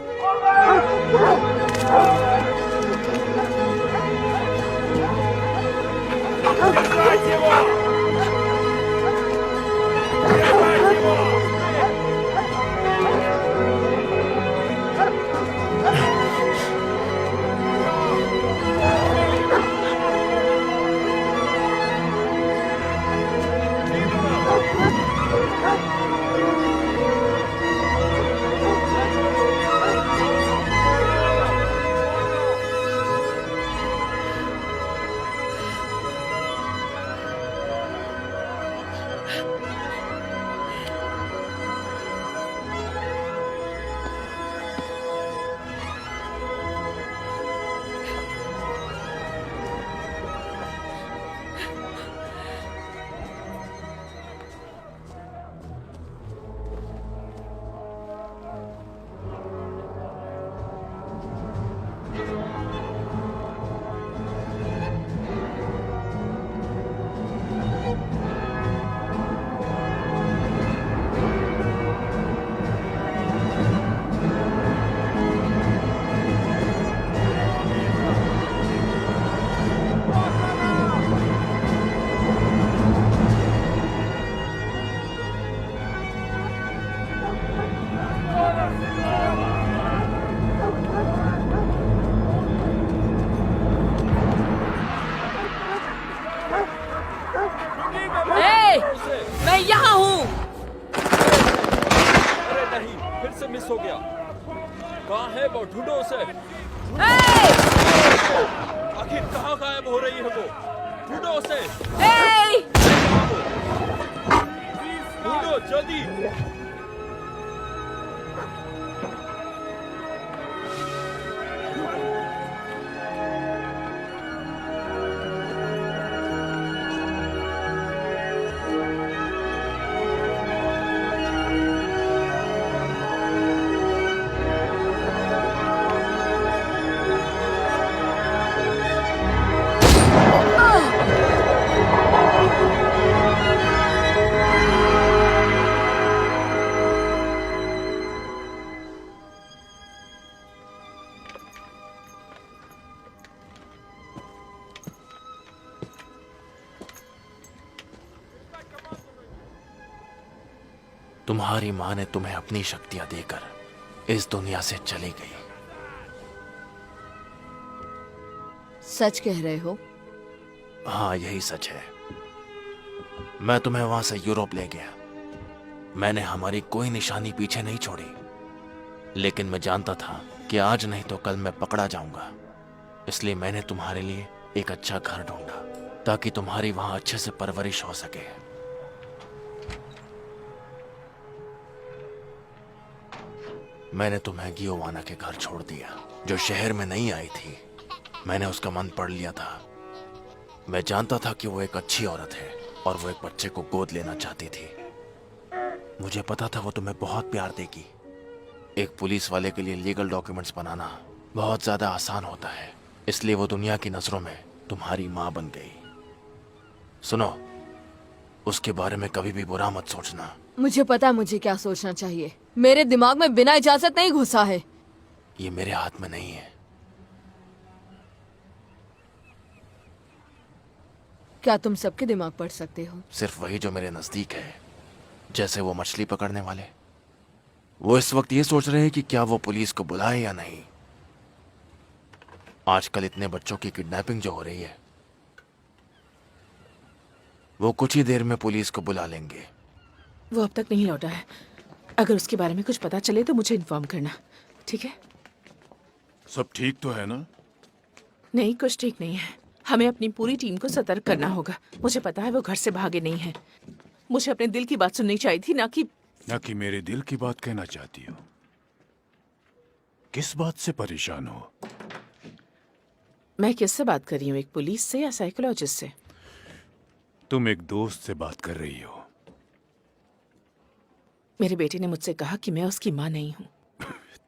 मैं यहाँ हूँ। अरे नहीं, फिर से मिस हो गया। कहाँ है वो? ढूंढो उसे। आखिर कहाँ गायब हो रही है वो? ढूंढो उसे। ढूंढो जल्दी। तुम्हारी माँ ने तुम्हें अपनी शक्तियां देकर इस दुनिया से चली गई। सच कह रहे हो? हाँ, यही सच है। मैं तुम्हें वहां से यूरोप ले गया। मैंने हमारी कोई निशानी पीछे नहीं छोड़ी, लेकिन मैं जानता था कि आज नहीं तो कल मैं पकड़ा जाऊंगा। इसलिए मैंने तुम्हारे लिए एक अच्छा घर ढूंढा ताकि तुम्हारी वहां अच्छे से परवरिश हो सके। मैंने तुम्हें गियोवाना के घर छोड़ दिया, जो शहर में नहीं आई थी। मैंने उसका मन पढ़ लिया था। मैं जानता था कि वो एक अच्छी औरत है और वो एक बच्चे को गोद लेना चाहती थी। मुझे पता था वो तुम्हें बहुत प्यार देगी। एक पुलिस वाले के लिए लीगल डॉक्यूमेंट्स बनाना बहुत ज्यादा आसान होता है, इसलिए वो दुनिया की नजरों में तुम्हारी माँ बन गई। सुनो, उसके बारे में कभी भी बुरा मत सोचना। मुझे पता है मुझे क्या सोचना चाहिए। मेरे दिमाग में बिना इजाजत नहीं घुसा है। ये मेरे हाथ में नहीं है। क्या तुम सबके दिमाग पढ़ सकते हो? सिर्फ वही जो मेरे नजदीक है। जैसे वो मछली पकड़ने वाले, वो इस वक्त ये सोच रहे हैं कि क्या वो पुलिस को बुलाए या नहीं। आजकल इतने बच्चों की किडनैपिंग जो हो रही है, वो कुछ ही देर में पुलिस को बुला लेंगे। वो अब तक नहीं लौटा है। अगर उसके बारे में कुछ पता चले तो मुझे इन्फॉर्म करना, ठीक है? सब ठीक तो है ना? नहीं, कुछ ठीक नहीं है। हमें अपनी पूरी टीम को सतर्क करना होगा। मुझे पता है वो घर से भागे नहीं हैं। मुझे अपने दिल की बात सुननी चाहिए थी, ना कि मेरे दिल की बात कहना चाहती हो। किस बात से परेशान हो? मैं किससे बात कर रही हूँ, एक पुलिस से या साइकोलॉजिस्ट से? तुम एक दोस्त से बात कर रही हो। मेरे बेटे ने मुझसे कहा कि मैं उसकी माँ नहीं हूँ।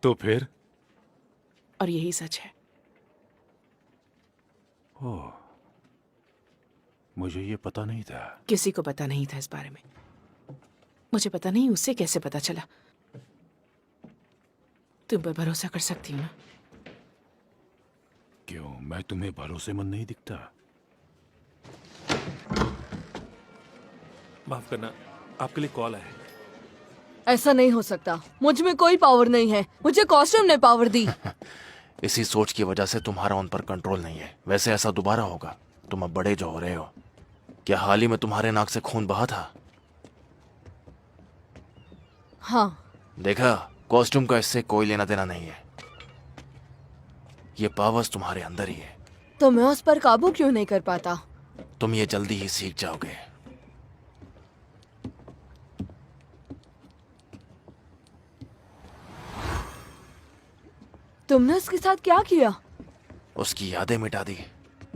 तो फिर? और यही सच है। ओह, मुझे ये पता नहीं था। किसी को पता नहीं था इस बारे में। मुझे पता नहीं उससे कैसे पता चला। तुम पर भरोसा कर सकती हूँ ना? क्यों, मैं तुम्हें भरोसेमंद नहीं दिखता? माफ करना, आपके लिए कॉल है। ऐसा नहीं हो सकता। मुझ में कोई पावर नहीं है। मुझे कॉस्ट्यूम ने पावर दी। इसी सोच की वजह से तुम्हारा उन पर कंट्रोल नहीं है। वैसे ऐसा दोबारा होगा। तुम अब बड़े जो हो रहे हो। क्या हाल ही में तुम्हारे नाक से खून बहा था? हाँ। देखा, कॉस्ट्यूम का इससे कोई लेना देना नहीं है। ये पावर्स तुम्हारे अंदर ही है। तो मैं उस पर काबू क्यों नहीं कर पाता? तुम ये जल्दी ही सीख जाओगे। तुमने उसके साथ क्या किया? उसकी यादें मिटा दी।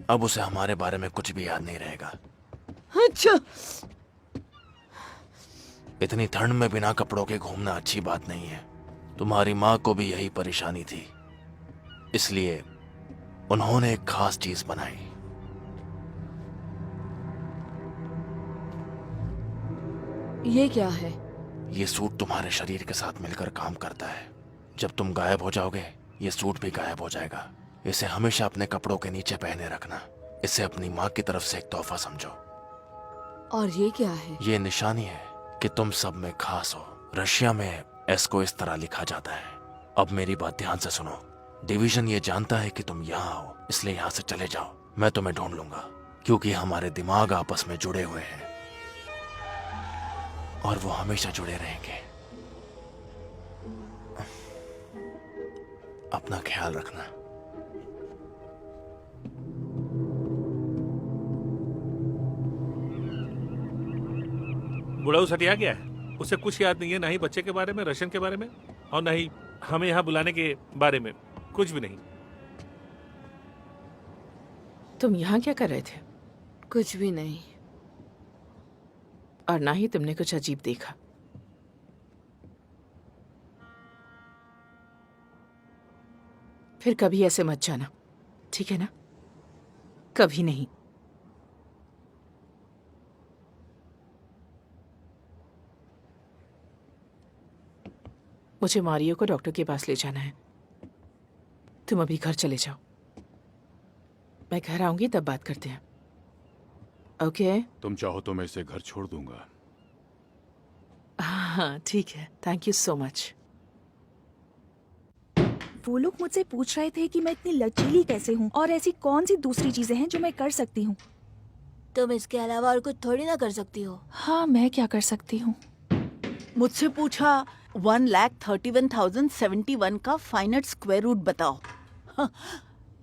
अब उसे हमारे बारे में कुछ भी याद नहीं रहेगा। अच्छा। इतनी ठंड में बिना कपड़ों के घूमना अच्छी बात नहीं है। तुम्हारी माँ को भी यही परेशानी थी, इसलिए उन्होंने एक खास चीज बनाई। ये क्या है? ये सूट तुम्हारे शरीर के साथ मिलकर काम करता है। जब तुम गायब हो जाओगे, ये सूट भी गायब हो जाएगा। इसे हमेशा अपने कपड़ों के नीचे पहने रखना। इसे अपनी माँ की तरफ से एक तोहफा समझो। और ये क्या है? ये निशानी है कि तुम सब में खास हो। रशिया में एस को इस तरह लिखा जाता है। अब मेरी बात ध्यान से सुनो। डिवीजन ये जानता है कि तुम यहाँ हो, इसलिए यहाँ से चले जाओ। मैं तुम्हें ढूंढ लूंगा, क्योंकि हमारे दिमाग आपस में जुड़े हुए हैं और वो हमेशा जुड़े रहेंगे। अपना ख्याल रखना। बुढ़ाऊ सटिया गया है। उसे कुछ याद नहीं है, ना ही बच्चे के बारे में, रशियन के बारे में, और ना ही हमें यहाँ बुलाने के बारे में। कुछ भी नहीं। तुम यहाँ क्या कर रहे थे? कुछ भी नहीं। और ना ही तुमने कुछ अजीब देखा। फिर कभी ऐसे मत जाना, ठीक है ना? कभी नहीं। मुझे मारियो को डॉक्टर के पास ले जाना है। तुम अभी घर चले जाओ। मैं घर आऊंगी तब बात करते हैं, ओके? तुम चाहो तो मैं इसे घर छोड़ दूंगा। हाँ ठीक है, थैंक यू सो मच। वो लोग मुझसे पूछ रहे थे कि मैं इतनी लचीली कैसे हूँ और ऐसी कौन सी दूसरी चीजें हैं जो मैं कर सकती हूँ। तुम इसके अलावा और कुछ थोड़ी ना कर सकती हो। हाँ, मैं क्या कर सकती हूँ? मुझसे पूछा 1,31,071 का फाइनट स्क्वायर रूट बताओ। हाँ,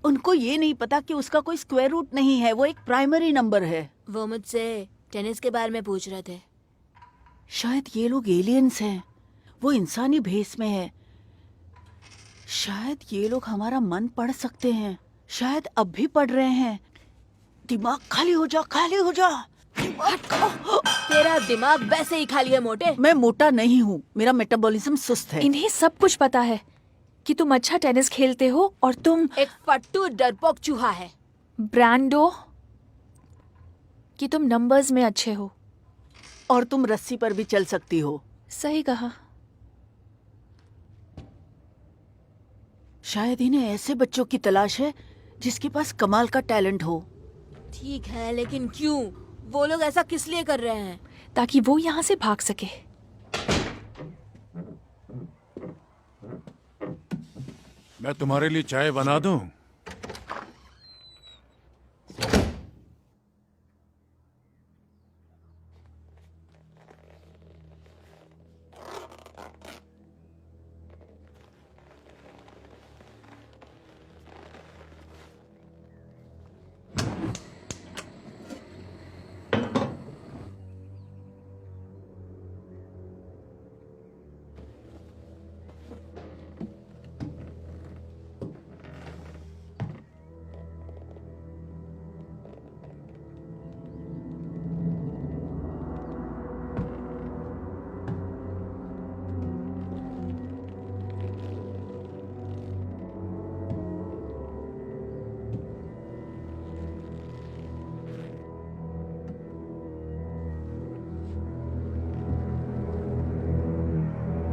उनको ये नहीं पता कि उसका कोई स्क्वायर रूट नहीं है, वो एक प्राइमरी नंबर है। वो मुझसे टेनिस के बारे में पूछ रहे थे। शायद ये लोग एलियंस हैं। वो इंसानी भेस में है। शायद ये लोग हमारा मन पढ़ सकते हैं। शायद अब भी पढ़ रहे हैं। दिमाग खाली हो जा, खाली हो जा। तेरा दिमाग वैसे ही खाली है मोटे। मैं मोटा नहीं हूँ, मेरा मेटाबॉलिज्म सुस्त है। इन्हें सब कुछ पता है कि तुम अच्छा टेनिस खेलते हो और तुम एक फट्टू डरपोक चूहा है। ब्रांडो, कि तुम नंबर्स में अच्छे हो। और तुम रस्सी पर भी चल सकती हो। सही कहा। शायद इन्हें ऐसे बच्चों की तलाश है जिसके पास कमाल का टैलेंट हो। ठीक है, लेकिन क्यों? वो लोग ऐसा किस लिए कर रहे हैं? ताकि वो यहाँ से भाग सके। मैं तुम्हारे लिए चाय बना दूं?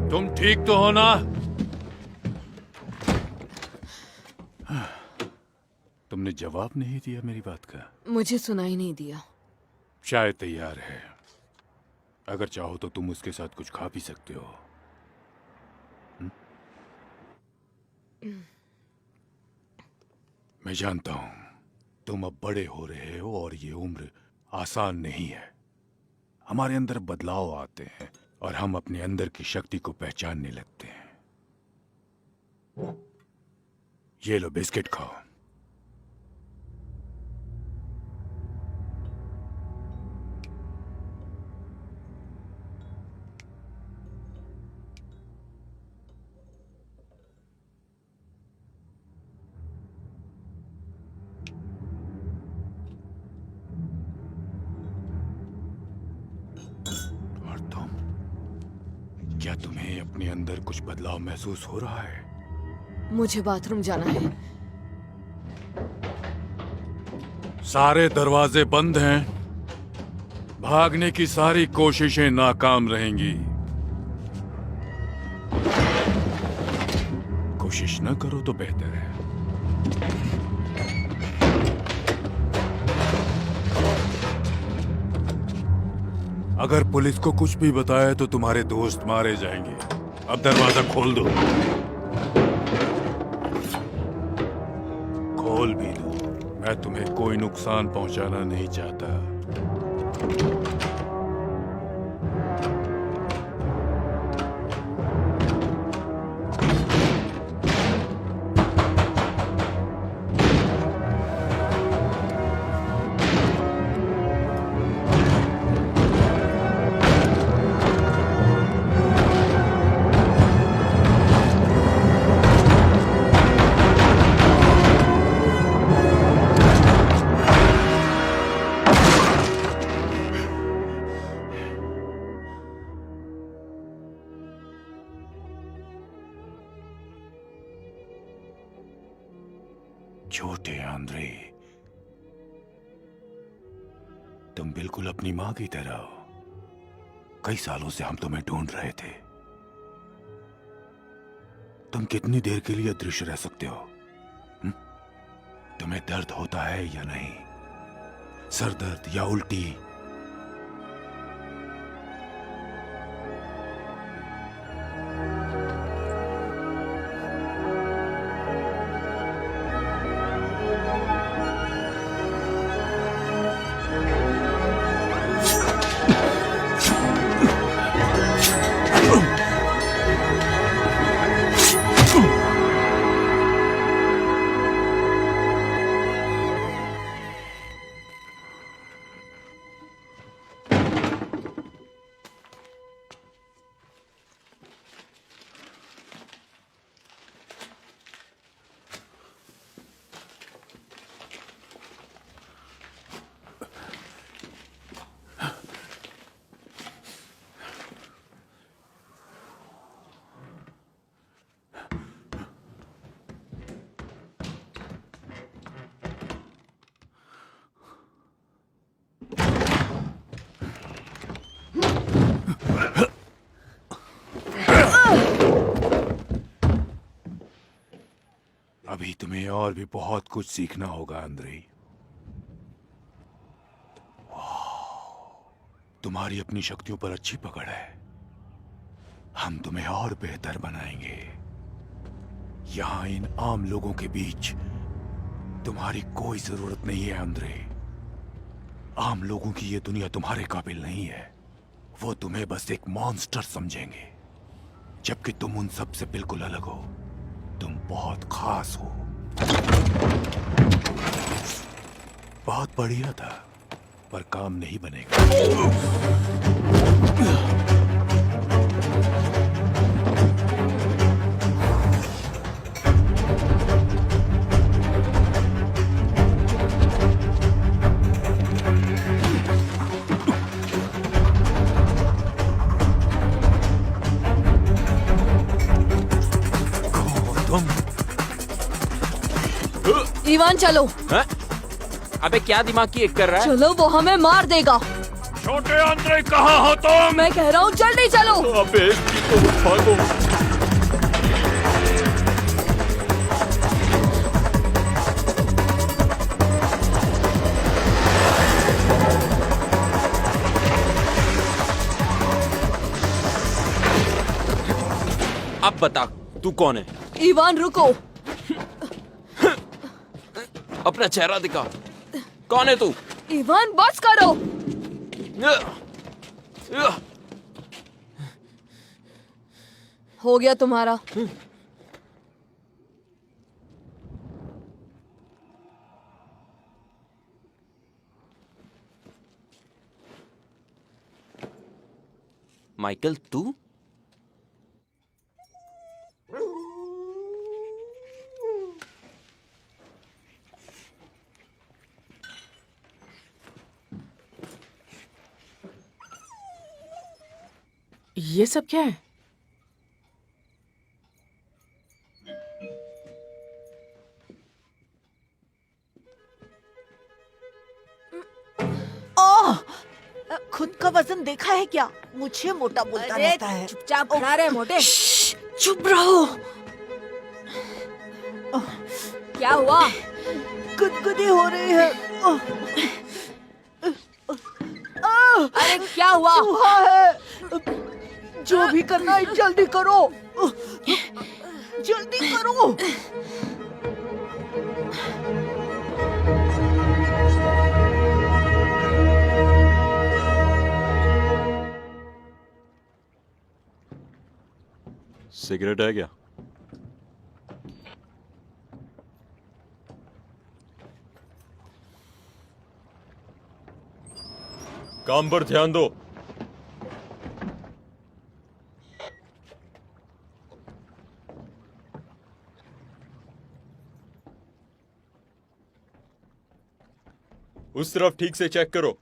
तुम ठीक तो हो ना? तुमने जवाब नहीं दिया मेरी बात का। मुझे सुनाई नहीं दिया। चाय तैयार है, अगर चाहो तो तुम उसके साथ कुछ खा भी सकते हो। मैं जानता हूं तुम अब बड़े हो रहे हो और ये उम्र आसान नहीं है। हमारे अंदर बदलाव आते हैं और हम अपने अंदर की शक्ति को पहचानने लगते हैं। ये लो बिस्किट खाओ। क्या तुम्हें अपने अंदर कुछ बदलाव महसूस हो रहा है? मुझे बाथरूम जाना है। सारे दरवाजे बंद हैं। भागने की सारी कोशिशें नाकाम रहेंगी। कोशिश न करो तो बेहतर है। अगर पुलिस को कुछ भी बताया तो तुम्हारे दोस्त मारे जाएंगे। अब दरवाजा खोल दो। खोल भी दो। मैं तुम्हें कोई नुकसान पहुंचाना नहीं चाहता। छोटे आंद्रे, तुम बिल्कुल अपनी माँ की तरह हो। कई सालों से हम तुम्हें ढूंढ रहे थे। तुम कितनी देर के लिए अदृश्य रह सकते हो? तुम्हें दर्द होता है या नहीं? सर दर्द या उल्टी? अभी तुम्हें और भी बहुत कुछ सीखना होगा अंद्रे। तुम्हारी अपनी शक्तियों पर अच्छी पकड़ है। हम तुम्हें और बेहतर बनाएंगे। यहाँ इन आम लोगों के बीच तुम्हारी कोई जरूरत नहीं है अंद्रे। आम लोगों की ये दुनिया तुम्हारे काबिल नहीं है। वो तुम्हें बस एक मॉन्स्टर समझेंगे, जबकि तुम उन सब से बिल्कुल अलग हो। तुम बहुत खास हो। बहुत बढ़िया था, पर काम नहीं बनेगा। इवान चलो। है? अबे क्या दिमाग की एक कर रहा है? चलो, वो हमें मार देगा। छोटे अंद्रे कहाँ हो तुम? मैं कह रहा हूँ जल्दी चलो। अबे तो भागो। अब बता तू कौन है? इवान रुको। अपना चेहरा दिखा। कौन है तू? इवान बस करो। हो गया तुम्हारा। माइकल तू? ये सब क्या है? ओह! खुद का वजन देखा है क्या? मुझे मोटा बोलता रहता है। चुपचाप खड़ा रहे मोटे। चुप रहो। क्या हुआ? गुदगुदी हो रही है। अरे क्या हुआ? चूहा है। जो भी करना है जल्दी करो। जल्दी करो। सिगरेट है क्या? काम पर ध्यान दो। उस तरफ ठीक से चेक करो।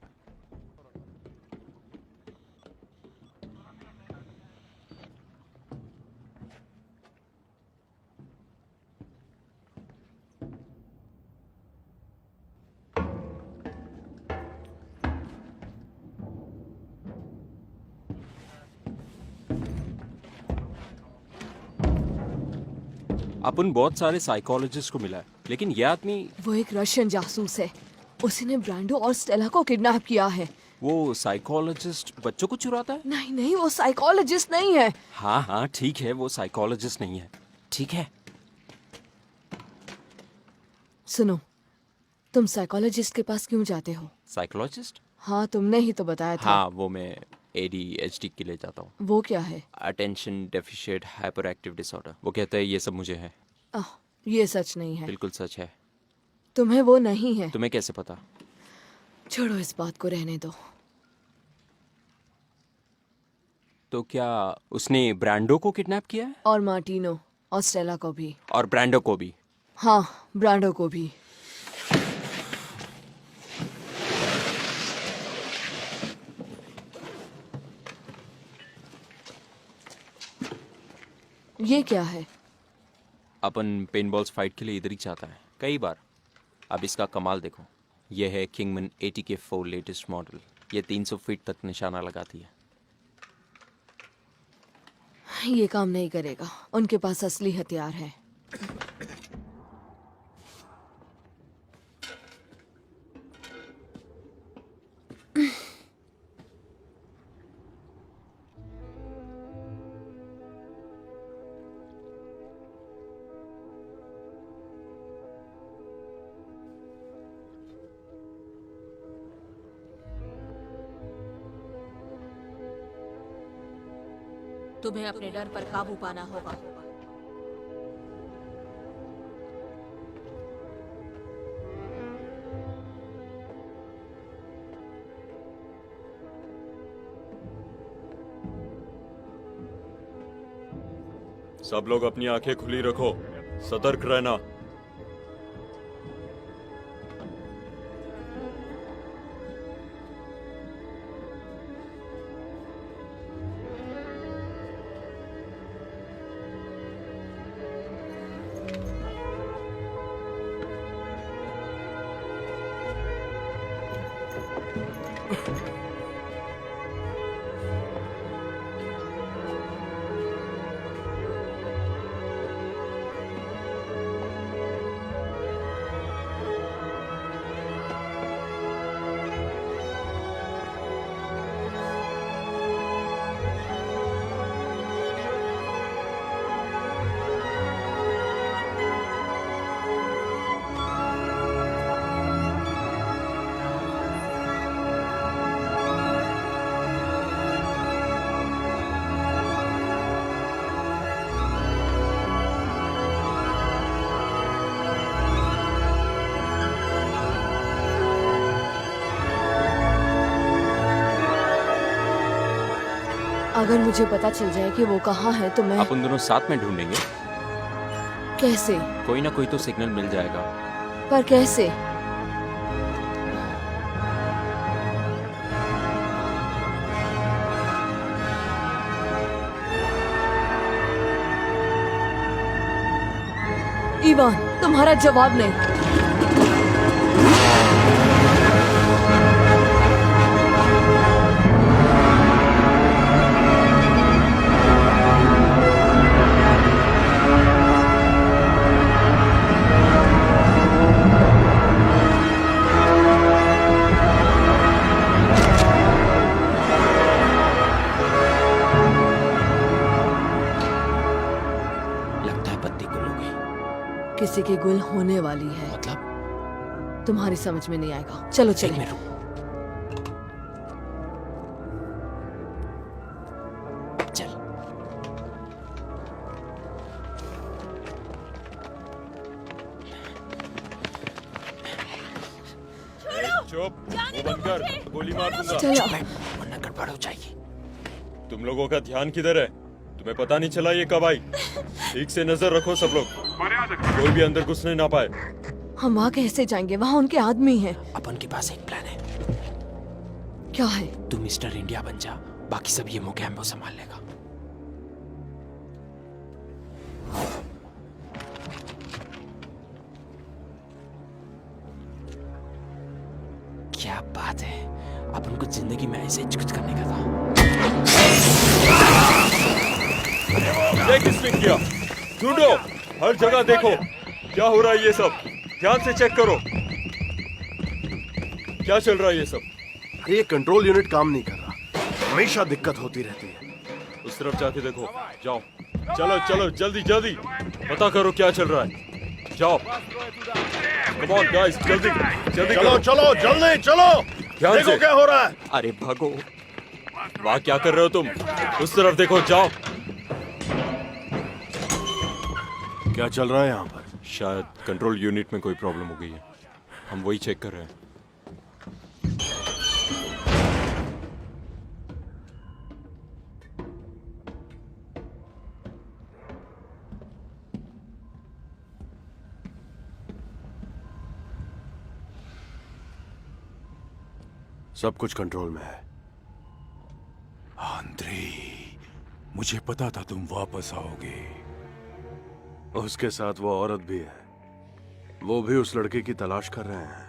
अपन बहुत सारे साइकोलॉजिस्ट को मिला है, लेकिन ये आदमी वो एक रशियन जासूस है। उसने ब्रांडो और स्टेला को किडनैप किया है। वो साइकोलॉजिस्ट बच्चों को चुराता है? नहीं नहीं, वो साइकोलॉजिस्ट नहीं है। हाँ हाँ ठीक है, वो साइकोलॉजिस्ट नहीं है। ठीक है। सुनो, तुम साइकोलॉजिस्ट के पास क्यों जाते हो? साइकोलॉजिस्ट? हाँ, तुमने ही तो बताया था। हाँ, वो मैं ADHD के लिए जाता हूँ। वो क्या है? Attention deficit hyper active disorder. वो कहते हैं ये सब मुझे है। ये सच नहीं है। बिल्कुल सच है। तुम्हें वो नहीं है। तुम्हें कैसे पता? छोड़ो, इस बात को रहने दो। तो क्या उसने ब्रांडो को किडनैप किया है? और मार्टिनो और स्टेला को भी। और ब्रांडो को भी? हाँ, ब्रांडो को भी। ये क्या है? अपन पेनबॉल्स फाइट के लिए इधर ही चाहता है कई बार। अब इसका कमाल देखो। यह है किंगमैन ATK4 लेटेस्ट मॉडल। ये 300 फीट तक निशाना लगाती है। ये काम नहीं करेगा। उनके पास असली हथियार है। तुम्हें अपने डर पर काबू पाना होगा। सब लोग अपनी आंखें खुली रखो, सतर्क रहना। अगर मुझे पता चल जाए कि वो कहाँ है तो मैं अपन दोनों साथ में ढूंढेंगे। कैसे? कोई ना कोई तो सिग्नल मिल जाएगा। पर कैसे? इवान, तुम्हारा जवाब नहीं। किसी की गुल होने वाली है। मतलब? तुम्हारी समझ में नहीं आएगा। चलो चलो। चल। चुप, वो बंद कर, गोली मार दूंगा। चलो। वरना गड़बड़ हो जाएगी। तुम लोगों का ध्यान किधर है? तुम्हें पता नहीं चला ये कब आई? ठीक से नजर रखो सब लोग, कोई भी अंदर घुसने ना पाए। हम वहाँ कैसे जाएंगे? वहाँ उनके आदमी हैं। अपन के पास एक प्लान है। क्या है? तू मिस्टर इंडिया बन जा, बाकी सब ये मोगैम्बो संभाल लेगा। क्या बात है, अपन को जिंदगी में ऐसे कुछ करने का था। ये किसने किया? ढूंढो, हर जगह देखो क्या हो रहा है। ये सब ध्यान से चेक करो, क्या चल रहा है ये सब। अरे ये कंट्रोल यूनिट काम नहीं कर रहा, हमेशा दिक्कत होती रहती है। उस तरफ जाके देखो, जाओ। चलो चलो जल्दी जल्दी पता करो क्या चल रहा है। जाओ, कम ऑन गाइस, जल्दी जल्दी चलो चलो जल्दी चलो, ध्यान देखो से क्या हो रहा है। अरे भागो, वहाँ क्या कर रहे हो तुम? उस तरफ देखो, जाओ। क्या चल रहा है यहाँ पर? शायद कंट्रोल यूनिट में कोई प्रॉब्लम हो गई है, हम वही चेक कर रहे हैं। सब कुछ कंट्रोल में है। आंद्रे, मुझे पता था तुम वापस आओगे। उसके साथ वो औरत भी है, वो भी उस लड़के की तलाश कर रहे हैं।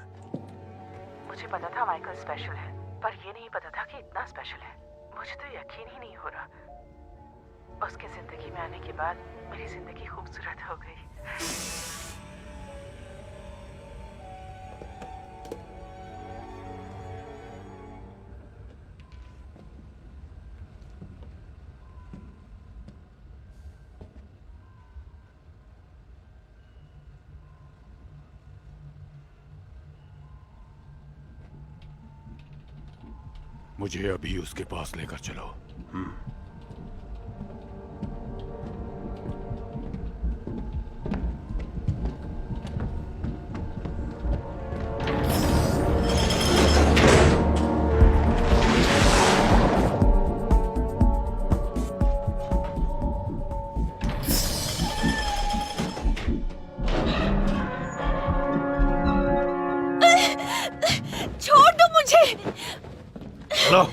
मुझे पता था माइकल स्पेशल है, पर ये नहीं पता था कि इतना स्पेशल है। मुझे तो यकीन ही नहीं हो रहा। उसके जिंदगी में आने के बाद मेरी जिंदगी खूबसूरत हो गई। मुझे अभी उसके पास लेकर चलो। चलो।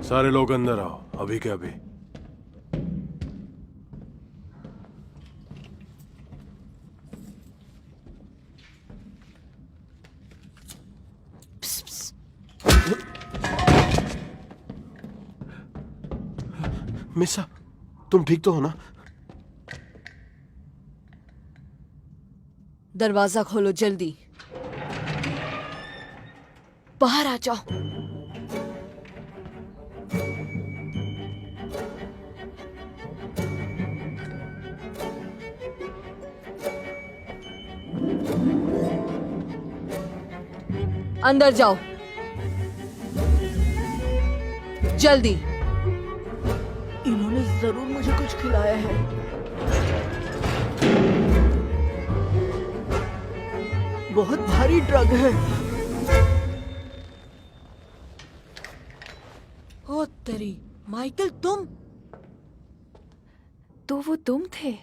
सारे लोग अंदर आओ, अभी के अभी। मिसा, तुम ठीक तो हो ना? दरवाजा खोलो जल्दी। बाहर आ जाओ। अंदर जाओ जल्दी। इन्होंने जरूर मुझे कुछ खिलाया है। बहुत भारी ड्रग है। ओ तेरी, माइकल तुम? तो वो तुम थे?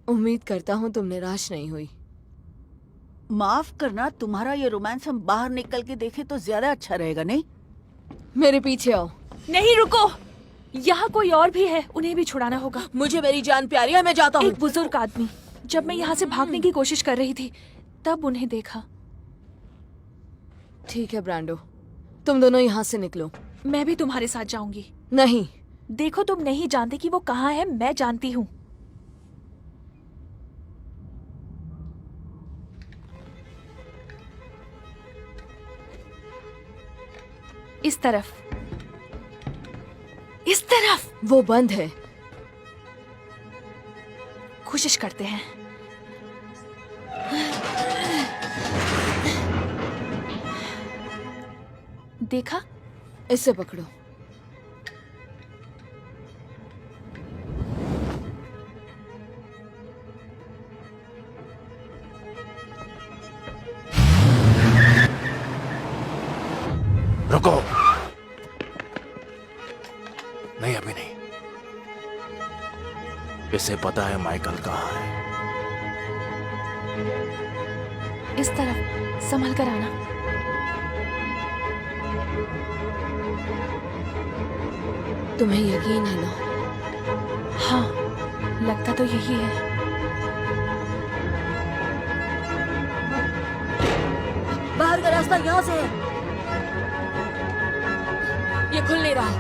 उम्मीद करता हूँ तुम निराश नहीं हुई। माफ करना, तुम्हारा ये रोमांस हम बाहर निकल के देखें तो ज्यादा अच्छा रहेगा, नहीं? मेरे पीछे आओ। नहीं रुको, यहाँ कोई और भी है, उन्हें भी छुड़ाना होगा। मुझे मेरी जान प्यारी है, मैं जाता हूँ। एक बुजुर्ग आदमी, जब मैं यहाँ से भागने की कोशिश कर रही थी तब उन्हें देखा। ठीक है ब्रांडो, तुम दोनों यहाँ से निकलो। मैं भी तुम्हारे साथ जाऊंगी। नहीं। देखो, तुम नहीं जानते कि वो कहाँ है, मैं जानती हूँ। इस तरफ, इस तरफ। वो बंद है। कोशिश करते हैं। देखा? इसे पकड़ो। रुको। नहीं, अभी नहीं। इसे पता है माइकल कहाँ है। इस तरफ, संभल कर आना। तुम्हें यकीन है ना? हाँ, लगता तो यही है। बाहर का रास्ता यहाँ से है। ये खुल नहीं रहा।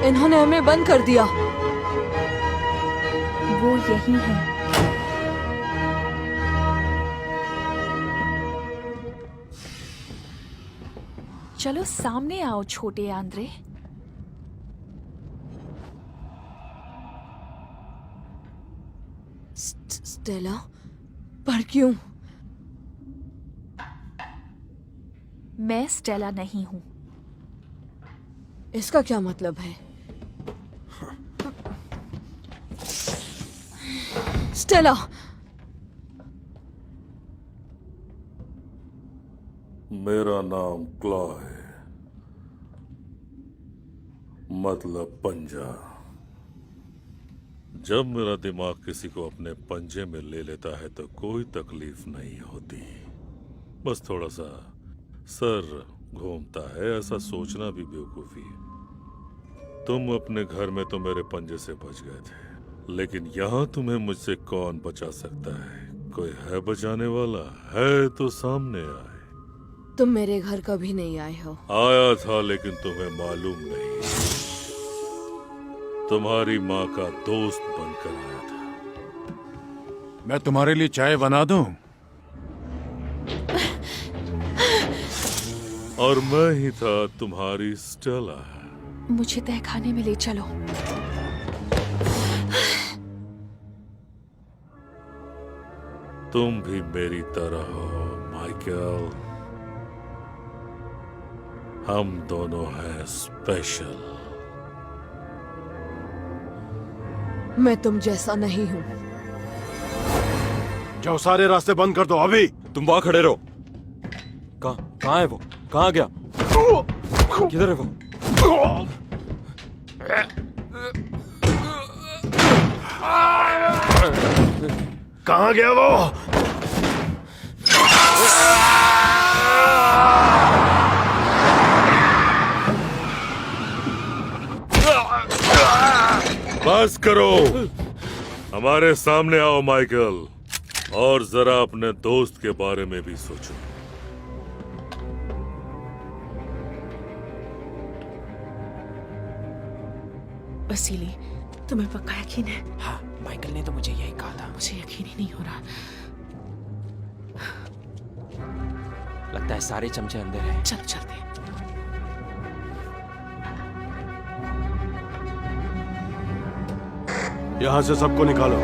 इन्होंने हमें बंद कर दिया। वो यही है। चलो सामने आओ छोटे आंद्रे। स्टेला, पर क्यों? मैं स्टेला नहीं हूं। इसका क्या मतलब है? स्टेला! मेरा नाम क्लॉ है, मतलब पंजा। जब मेरा दिमाग किसी को अपने पंजे में ले लेता है तो कोई तकलीफ नहीं होती, बस थोड़ा सा सर घूमता है। ऐसा सोचना भी बेवकूफी है। तुम अपने घर में तो मेरे पंजे से बच गए थे, लेकिन यहाँ तुम्हें मुझसे कौन बचा सकता है? कोई है बचाने वाला? है तो सामने आए। तुम मेरे घर कभी नहीं आए हो। आया था, लेकिन तुम्हें मालूम नहीं। तुम्हारी माँ का दोस्त बनकर आया था। मैं तुम्हारे लिए चाय बना दूं? और मैं ही था तुम्हारी स्टेला। मुझे तहखाने में ले चलो। तुम भी मेरी तरह हो माइकल। हम दोनों हैं स्पेशल। मैं तुम जैसा नहीं हूं। जाओ, सारे रास्ते बंद कर दो अभी। तुम वहां खड़े रहो। कहाँ है वो? कहाँ गया? किधर है वो? कहाँ गया वो? बस करो, हमारे सामने आओ माइकल, और जरा अपने दोस्त के बारे में भी सोचो। वसीली, तुम्हें पक्का यकीन है? हाँ, माइकल ने तो मुझे यही कहा था। मुझे यकीन ही नहीं हो रहा। लगता है सारे चमचे अंदर हैं। चलो चलते हैं। यहां से सबको निकालो।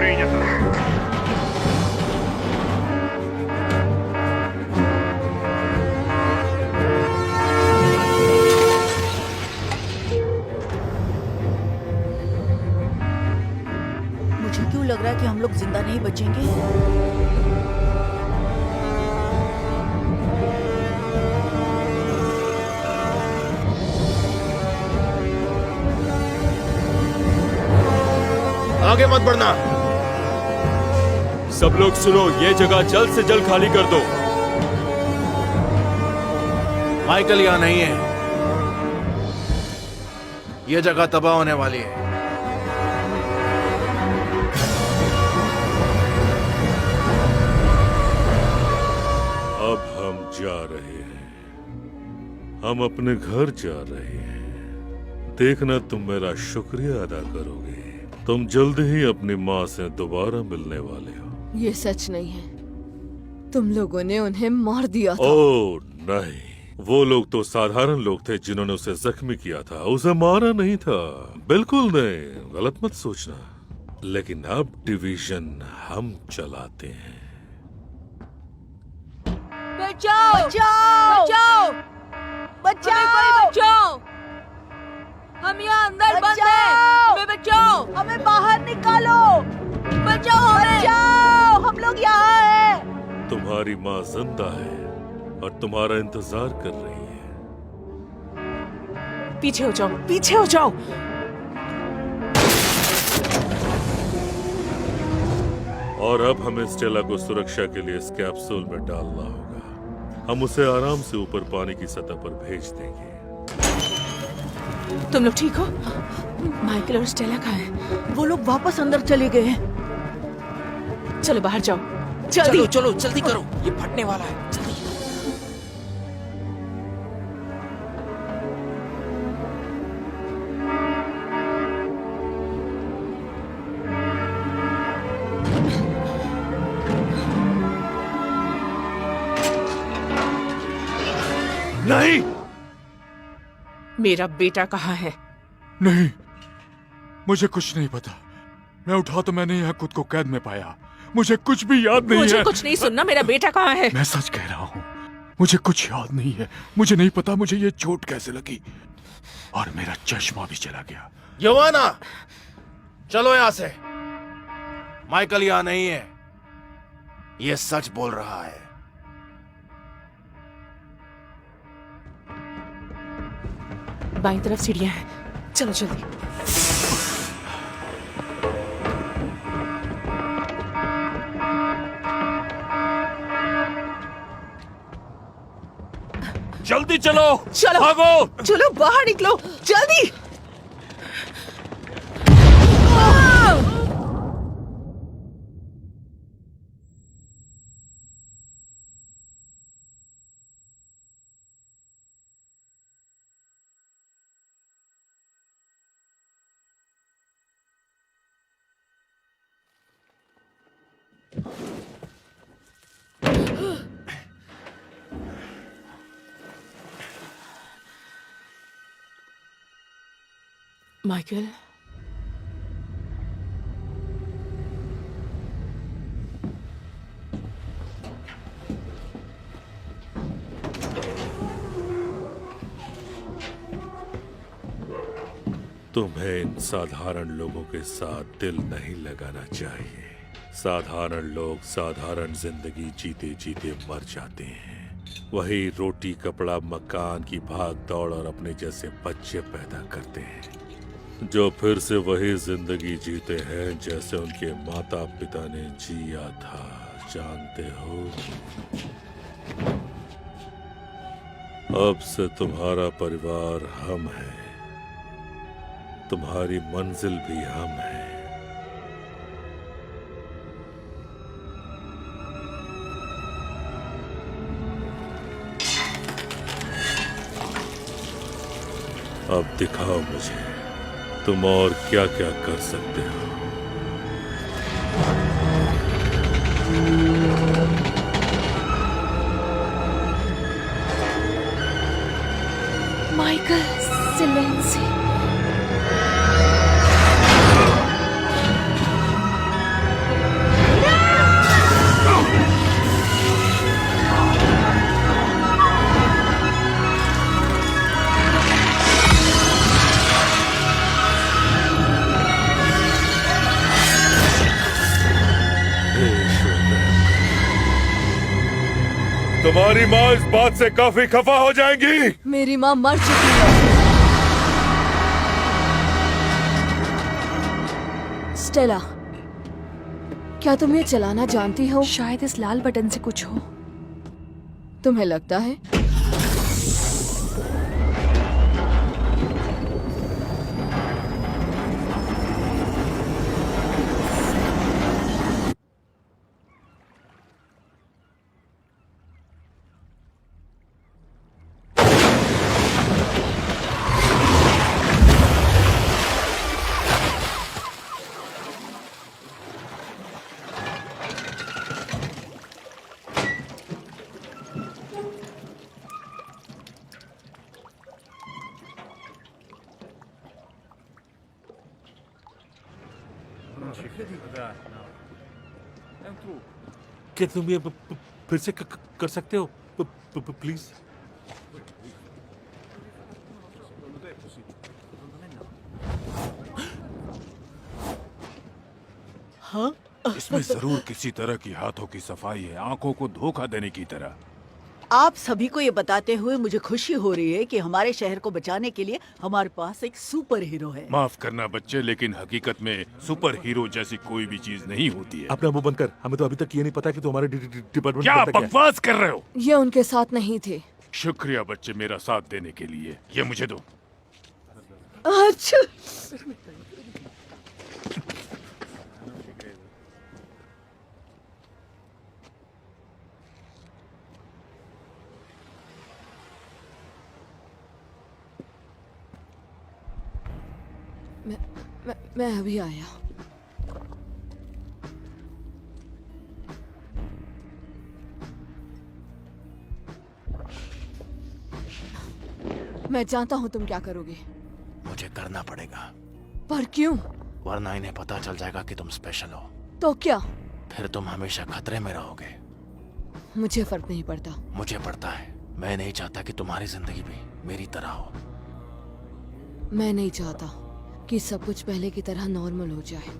मुझे क्यों लग रहा है कि हम लोग जिंदा नहीं बचेंगे? आगे मत बढ़ना। सब लोग सुनो, ये जगह जल्द से जल्द खाली कर दो। माइकल यहाँ नहीं है। ये जगह तबाह होने वाली है। अब हम जा रहे हैं, हम अपने घर जा रहे हैं। देखना तुम मेरा शुक्रिया अदा करोगे। तुम जल्द ही अपनी माँ से दोबारा मिलने वाले हो। ये सच नहीं है, तुम लोगों ने उन्हें मार दिया था। ओह नहीं, वो लोग तो साधारण लोग थे जिन्होंने उसे जख्मी किया था, उसे मारा नहीं था। बिल्कुल नहीं, गलत मत सोचना। लेकिन अब डिवीजन हम चलाते हैं। बचाओ! बचाओ! बचाओ! बचाओ! बचाओ! हम यहाँ अंदर बंद हैं। हमें बचाओ! हमें बाहर निकालो! बचाओ हमें! बचाओ! हम लोग यहाँ हैं। तुम्हारी माँ जिंदा है और तुम्हारा इंतजार कर रही है। पीछे हो जाओ, पीछे हो जाओ। और अब हमें स्टेला को सुरक्षा के लिए इस कैप्सूल में डालना होगा। हम उसे आराम से ऊपर पानी की सतह पर भेज देंगे। तुम लोग ठीक हो? माइकल और स्टेला कहाँ हैं? वो लोग वापस अंदर चले गए हैं। चलो बाहर जाओ, जल्दी। चलो चलो जल्दी करो, ये फटने वाला है। जल्दी। नहीं, मेरा बेटा कहाँ है? नहीं, मुझे कुछ नहीं पता। मैं उठा तो मैंने यहाँ खुद को कैद में पाया। मुझे कुछ भी याद नहीं है। मुझे कुछ नहीं सुनना। मेरा बेटा कहाँ है? मैं सच कह रहा हूँ, मुझे कुछ याद नहीं है। मुझे नहीं पता मुझे ये चोट कैसे लगी, और मेरा चश्मा भी चला गया। योवाना, चलो यहां से। माइकल यहाँ नहीं है, ये सच बोल रहा है। बाईं तरफ सीढ़ियां हैं, चलो जल्दी। जल्दी चलो, चलो भागो। चलो, बाहर निकलो जल्दी। माइकल, तुम्हें इन साधारण लोगों के साथ दिल नहीं लगाना चाहिए। साधारण लोग साधारण जिंदगी जीते जीते मर जाते हैं। वही रोटी कपड़ा मकान की भाग दौड़ और अपने जैसे बच्चे पैदा करते हैं, जो फिर से वही जिंदगी जीते हैं जैसे उनके माता पिता ने जिया था। जानते हो, अब से तुम्हारा परिवार हम है, तुम्हारी मंजिल भी हम है। अब दिखाओ मुझे तुम और क्या क्या कर सकते हो। माइकल सिलेंसी। तुम्हारी माँ इस बात से काफी खफा हो जाएंगी। मेरी माँ मर चुकी है। स्टेला, क्या तुम ये चलाना जानती हो? शायद इस लाल बटन से कुछ हो। तुम्हें लगता है? क्या तुम ये फिर से कर सकते हो प्लीज? हाँ? इसमें जरूर किसी तरह की हाथों की सफाई है, आंखों को धोखा देने की तरह। आप सभी को ये बताते हुए मुझे खुशी हो रही है कि हमारे शहर को बचाने के लिए हमारे पास एक सुपर हीरो है। माफ करना बच्चे, लेकिन हकीकत में सुपर हीरो जैसी कोई भी चीज नहीं होती है। अपना मुंह बंद कर, हमें तो अभी तक ये नहीं पता कि तुम्हारे डिपार्टमेंट क्या बकवास कर रहे हो? ये उनके साथ नहीं थे। शुक्रिया बच्चे मेरा साथ देने के लिए। ये मुझे दो। अच्छा, मैं अभी आया। मैं जानता हूँ तुम क्या करोगे। मुझे करना पड़ेगा। पर क्यों? वरना इन्हें पता चल जाएगा कि तुम स्पेशल हो। तो क्या? फिर तुम हमेशा खतरे में रहोगे। मुझे फर्क नहीं पड़ता। मुझे पड़ता है। मैं नहीं चाहता कि तुम्हारी जिंदगी भी मेरी तरह हो। मैं नहीं चाहता कि सब कुछ पहले की तरह नॉर्मल हो जाए।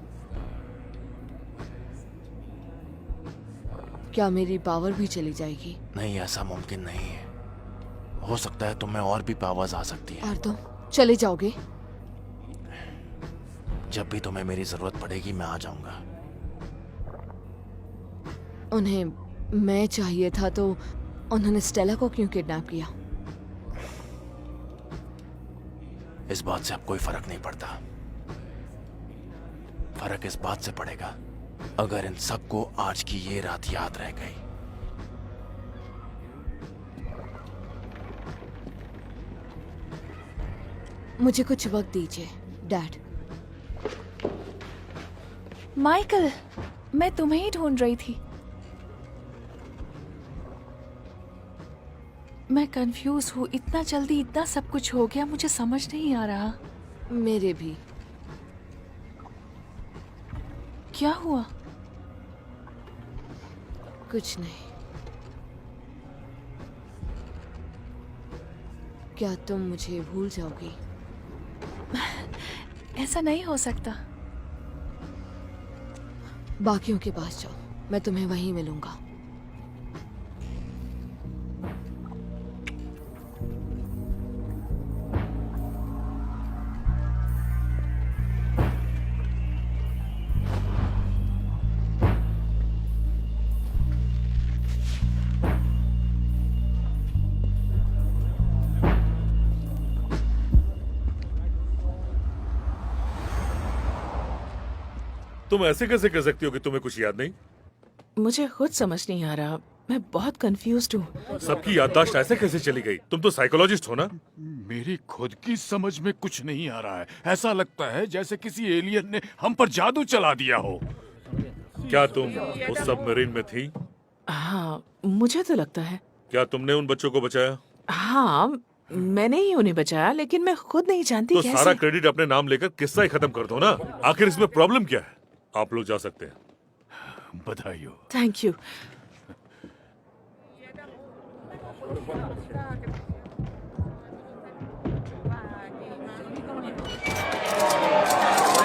क्या मेरी पावर भी चली जाएगी? नहीं, ऐसा मुमकिन नहीं है। हो सकता है तुम्हें और भी पावर्स आ सकती है। और तुम चले जाओगे? जब भी तुम्हें मेरी जरूरत पड़ेगी मैं आ जाऊंगा। उन्हें मैं चाहिए था तो उन्होंने स्टेला को क्यों किडनैप किया? इस बात से अब कोई फर्क नहीं पड़ता। फर्क इस बात से पड़ेगा अगर इन सबको आज की ये रात याद रह गई। मुझे कुछ वक्त दीजिए डैड। माइकल, मैं तुम्हें ही ढूंढ रही थी। मैं कंफ्यूज हूँ। इतना जल्दी इतना सब कुछ हो गया, मुझे समझ नहीं आ रहा। मेरे भी। क्या हुआ? कुछ नहीं। क्या तुम मुझे भूल जाओगी? ऐसा नहीं हो सकता। बाकियों के पास जाओ, मैं तुम्हें वहीं मिलूंगा। तुम ऐसे कैसे कह सकती हो कि तुम्हें कुछ याद नहीं? मुझे खुद समझ नहीं आ रहा, मैं बहुत कंफ्यूज्ड हूँ। सबकी याददाश्त ऐसे कैसे चली गई? तुम तो साइकोलॉजिस्ट हो ना? मेरी खुद की समझ में कुछ नहीं आ रहा है। ऐसा लगता है जैसे किसी एलियन ने हम पर जादू चला दिया हो। क्या तुम उस सबमरीन में थी? हाँ, मुझे तो लगता है। क्या तुमने उन बच्चों को बचाया? हाँ, मैंने ही उन्हें बचाया, लेकिन मैं खुद नहीं जानती तो कैसे। सारा क्रेडिट अपने नाम लेकर किस्सा ही खत्म कर दो ना। आखिर इसमें प्रॉब्लम क्या है? आप लोग जा सकते हैं। बधाई हो। Thank you.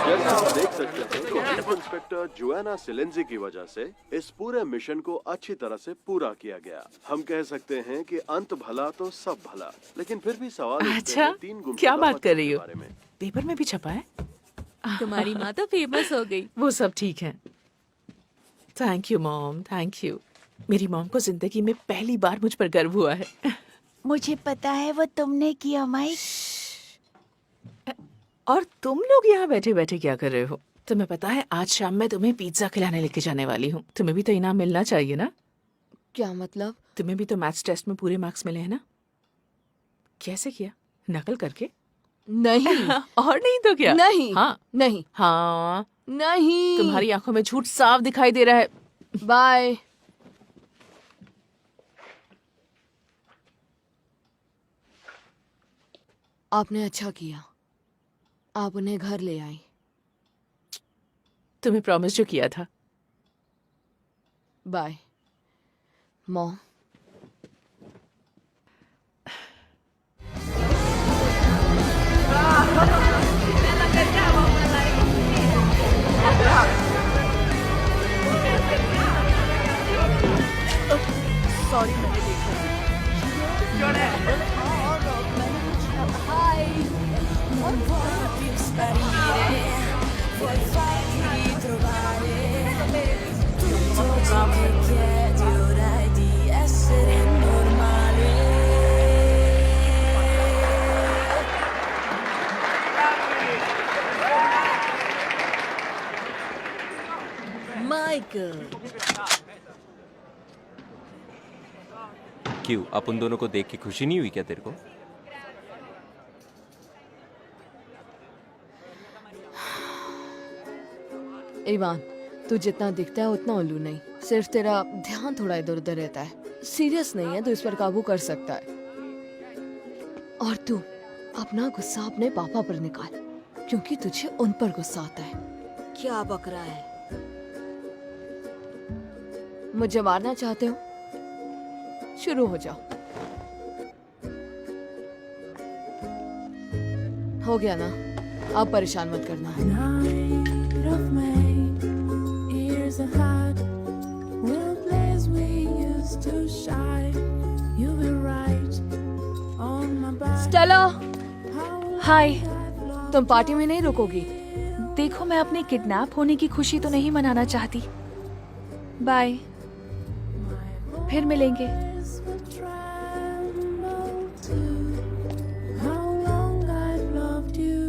जैसा आप देख सकते हैं तो चीफ इंस्पेक्टर जोआना सिलेंजी की वजह से इस पूरे मिशन को अच्छी तरह से पूरा किया गया। हम कह सकते हैं कि अंत भला तो सब भला, लेकिन फिर भी सवाल उठते अच्छा, हैं 3 गुमशुदा क्या बात बच्चों कर रही के हो? बारे में। पेपर में भी छपा है? तुम्हारी माँ तो फेमस हो गई। वो सब ठीक है। Thank you mom, thank you. मेरी मॉम को जिंदगी में पहली बार मुझ पर गर्व हुआ है। मुझे पता है वो तुमने किया माइक। और तुम लोग यहाँ बैठे बैठे क्या कर रहे हो? तुम्हें पता है आज शाम मैं तुम्हें पिज्जा खिलाने लेके जाने वाली हूँ। तुम्हें भी तो इनाम मिलना चाहिए ना? क्या मतलब? तुम्हें भी तो मैथ्स टेस्ट में पूरे मार्क्स मिले हैं ना? कैसे किया? नकल करके? नहीं। और नहीं तो क्या? नहीं। हाँ नहीं। हाँ नहीं। तुम्हारी आंखों में झूठ साफ दिखाई दे रहा है। बाय। आपने अच्छा किया, आप उन्हें घर ले आई। तुम्हें प्रॉमिस जो किया था। Bye mom. सॉरी, मैंने देखा Vuoi farti ritrovare tutto ciò che chiedi ora è di essere normale. Michael. क्यों, आप उन दोनों को देख के खुशी नहीं हुई क्या तेरे को? इवान, तू जितना दिखता है उतना उल्लू नहीं। सिर्फ तेरा ध्यान थोड़ा इधर उधर रहता है। सीरियस नहीं है तो इस पर काबू कर सकता है। और तू अपना गुस्सा अपने पापा पर निकाल, क्योंकि तुझे उन पर गुस्सा आता है। क्या बक रहा है? मुझे मारना चाहते हो? शुरू हो जाओ। हो गया ना? अब परेशान मत करना। Night of May, ears are hot, we'll place we used to shine. You were right on my back. Stella, hi. तुम पार्टी में नहीं रुकोगी? देखो, मैं अपने किडनैप होने की खुशी तो नहीं मनाना चाहती। बाय, फिर मिलेंगे। How long I've loved you.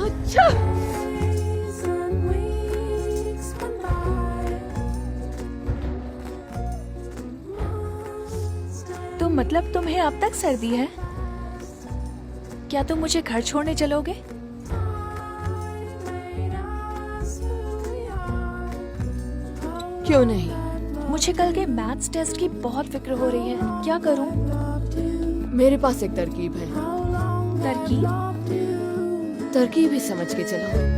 अच्छा। Days and weeks went by. तो मतलब तुम्हें अब तक सर्दी है? क्या तुम मुझे घर छोड़ने चलोगे? क्यों नहीं? मुझे कल के मैथ्स टेस्ट की बहुत फिक्र हो रही है। क्या करूं? मेरे पास एक तरकीब है। तरकीब? तरकीब ही समझ के चलो।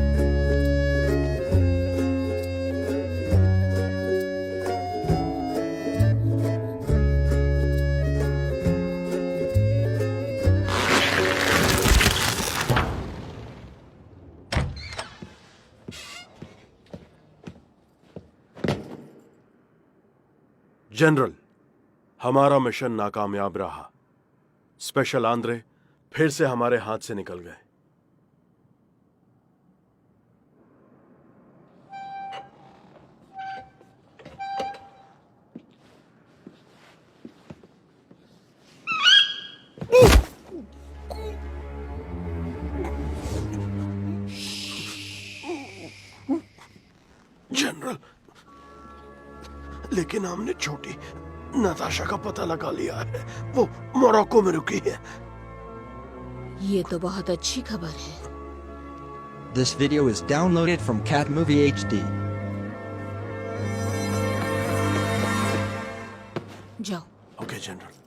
जनरल, हमारा मिशन नाकामयाब रहा। स्पेशल आंद्रे फिर से हमारे हाथ से निकल गए। जनरल, लेकिन हमने छोटी नताशा का पता लगा लिया है। वो मोरक्को में रुकी है। ये तो बहुत अच्छी खबर है। This video is downloaded from Cat Movie HD. जाओ। Okay general.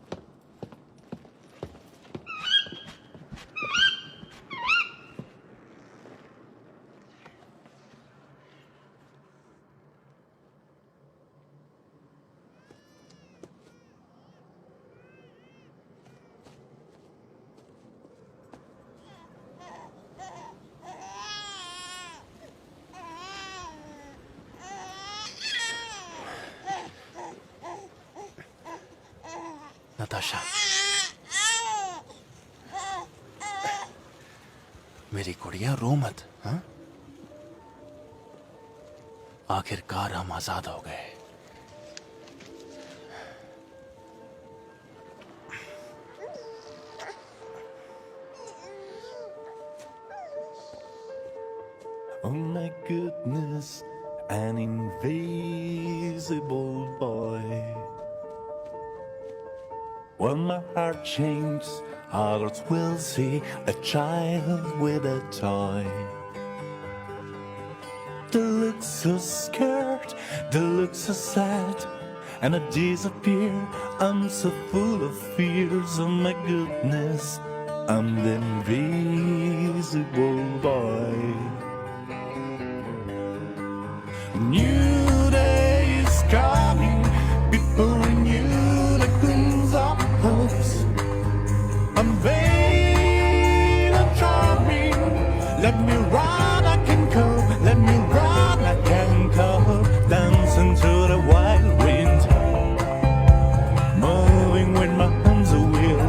नताशा, मेरी गुड़िया रो मत। हाँ, आखिरकार हम आजाद हो गए। Oh my goodness, an invisible boy. When my heart changes, others will see a child with a toy. They look so scared, they look so sad, and I disappear. I'm so full of fears. Oh my goodness, I'm the invisible boy. New day is coming, people renew the glimpse of hopes. I'm vain and charming. Let me run, I can cope. Let me run, I can cope. Dancing to the wild wind, moving with my hands a wheel.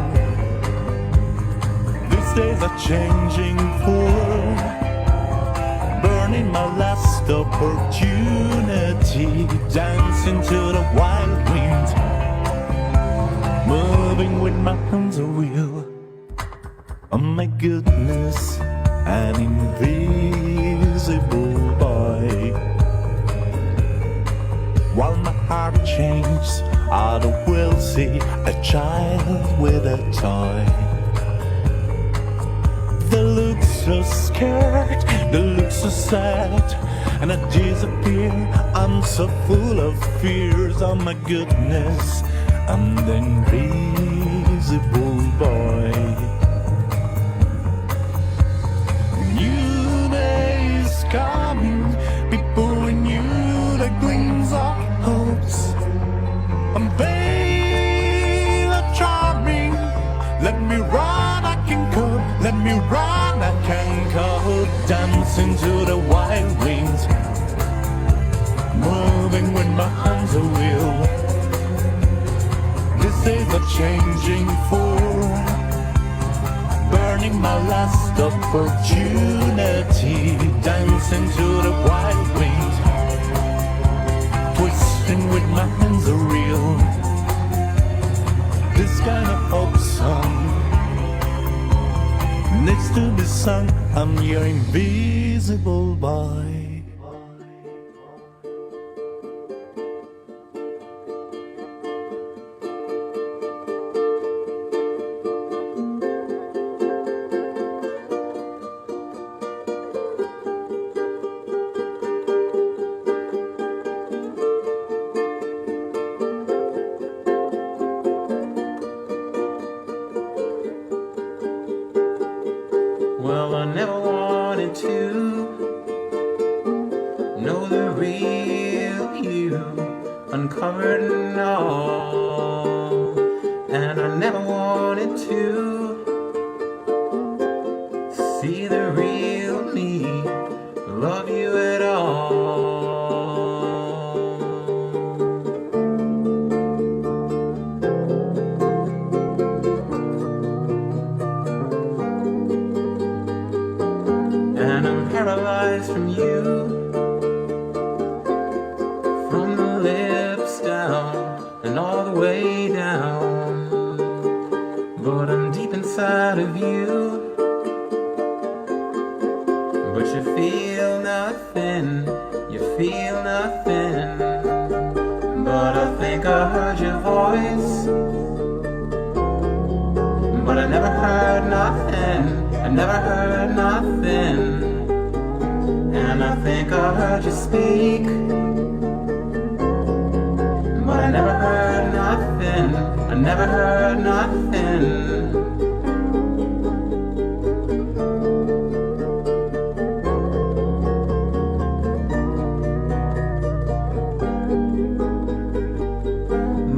These days are changing for burning my last opportunity, dancing to the wild wind, moving with my hands a wheel. Oh my goodness, an invisible boy. While my heart changes, I will see a child with a toy. They look so scared, they look so sad, and I disappear. I'm so full of fears. Oh my goodness, I'm the invisible boy. New day is coming, people renew the gleams of hopes. I'm vain and charming. Let me run, I can cope. Let me run, I can cope. Dancing to the wild winds, moving with my hands a wheel. These days are changing for burning my last opportunity, dancing to the wild wind, twisting with my hands a reel. This kind of hope song needs to be sung. I'm your invisible boy. Well, I never wanted to and all the way down. But I'm deep inside of you. But you feel nothing, you feel nothing. But I think I heard your voice. But I never heard nothing, I never heard nothing. And I think I heard you speak. But I never heard nothing, I never heard nothing.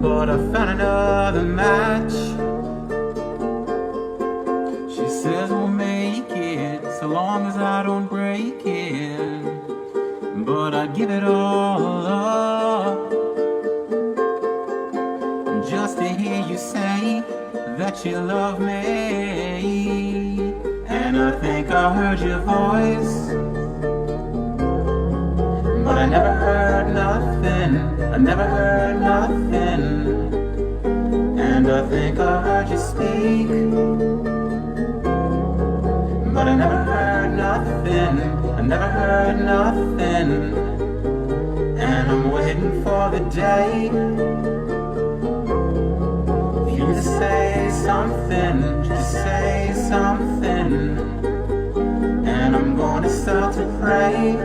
But I found another match. She says we'll make it so long as I don't break it. But I'd give it all up just to hear you say that you love me. And I think I heard your voice. But I never heard nothing, I never heard nothing. And I think I heard you speak. But I never heard nothing, I never heard nothing. And I'm waiting for the day for you to say something, to say something. And I'm gonna start to pray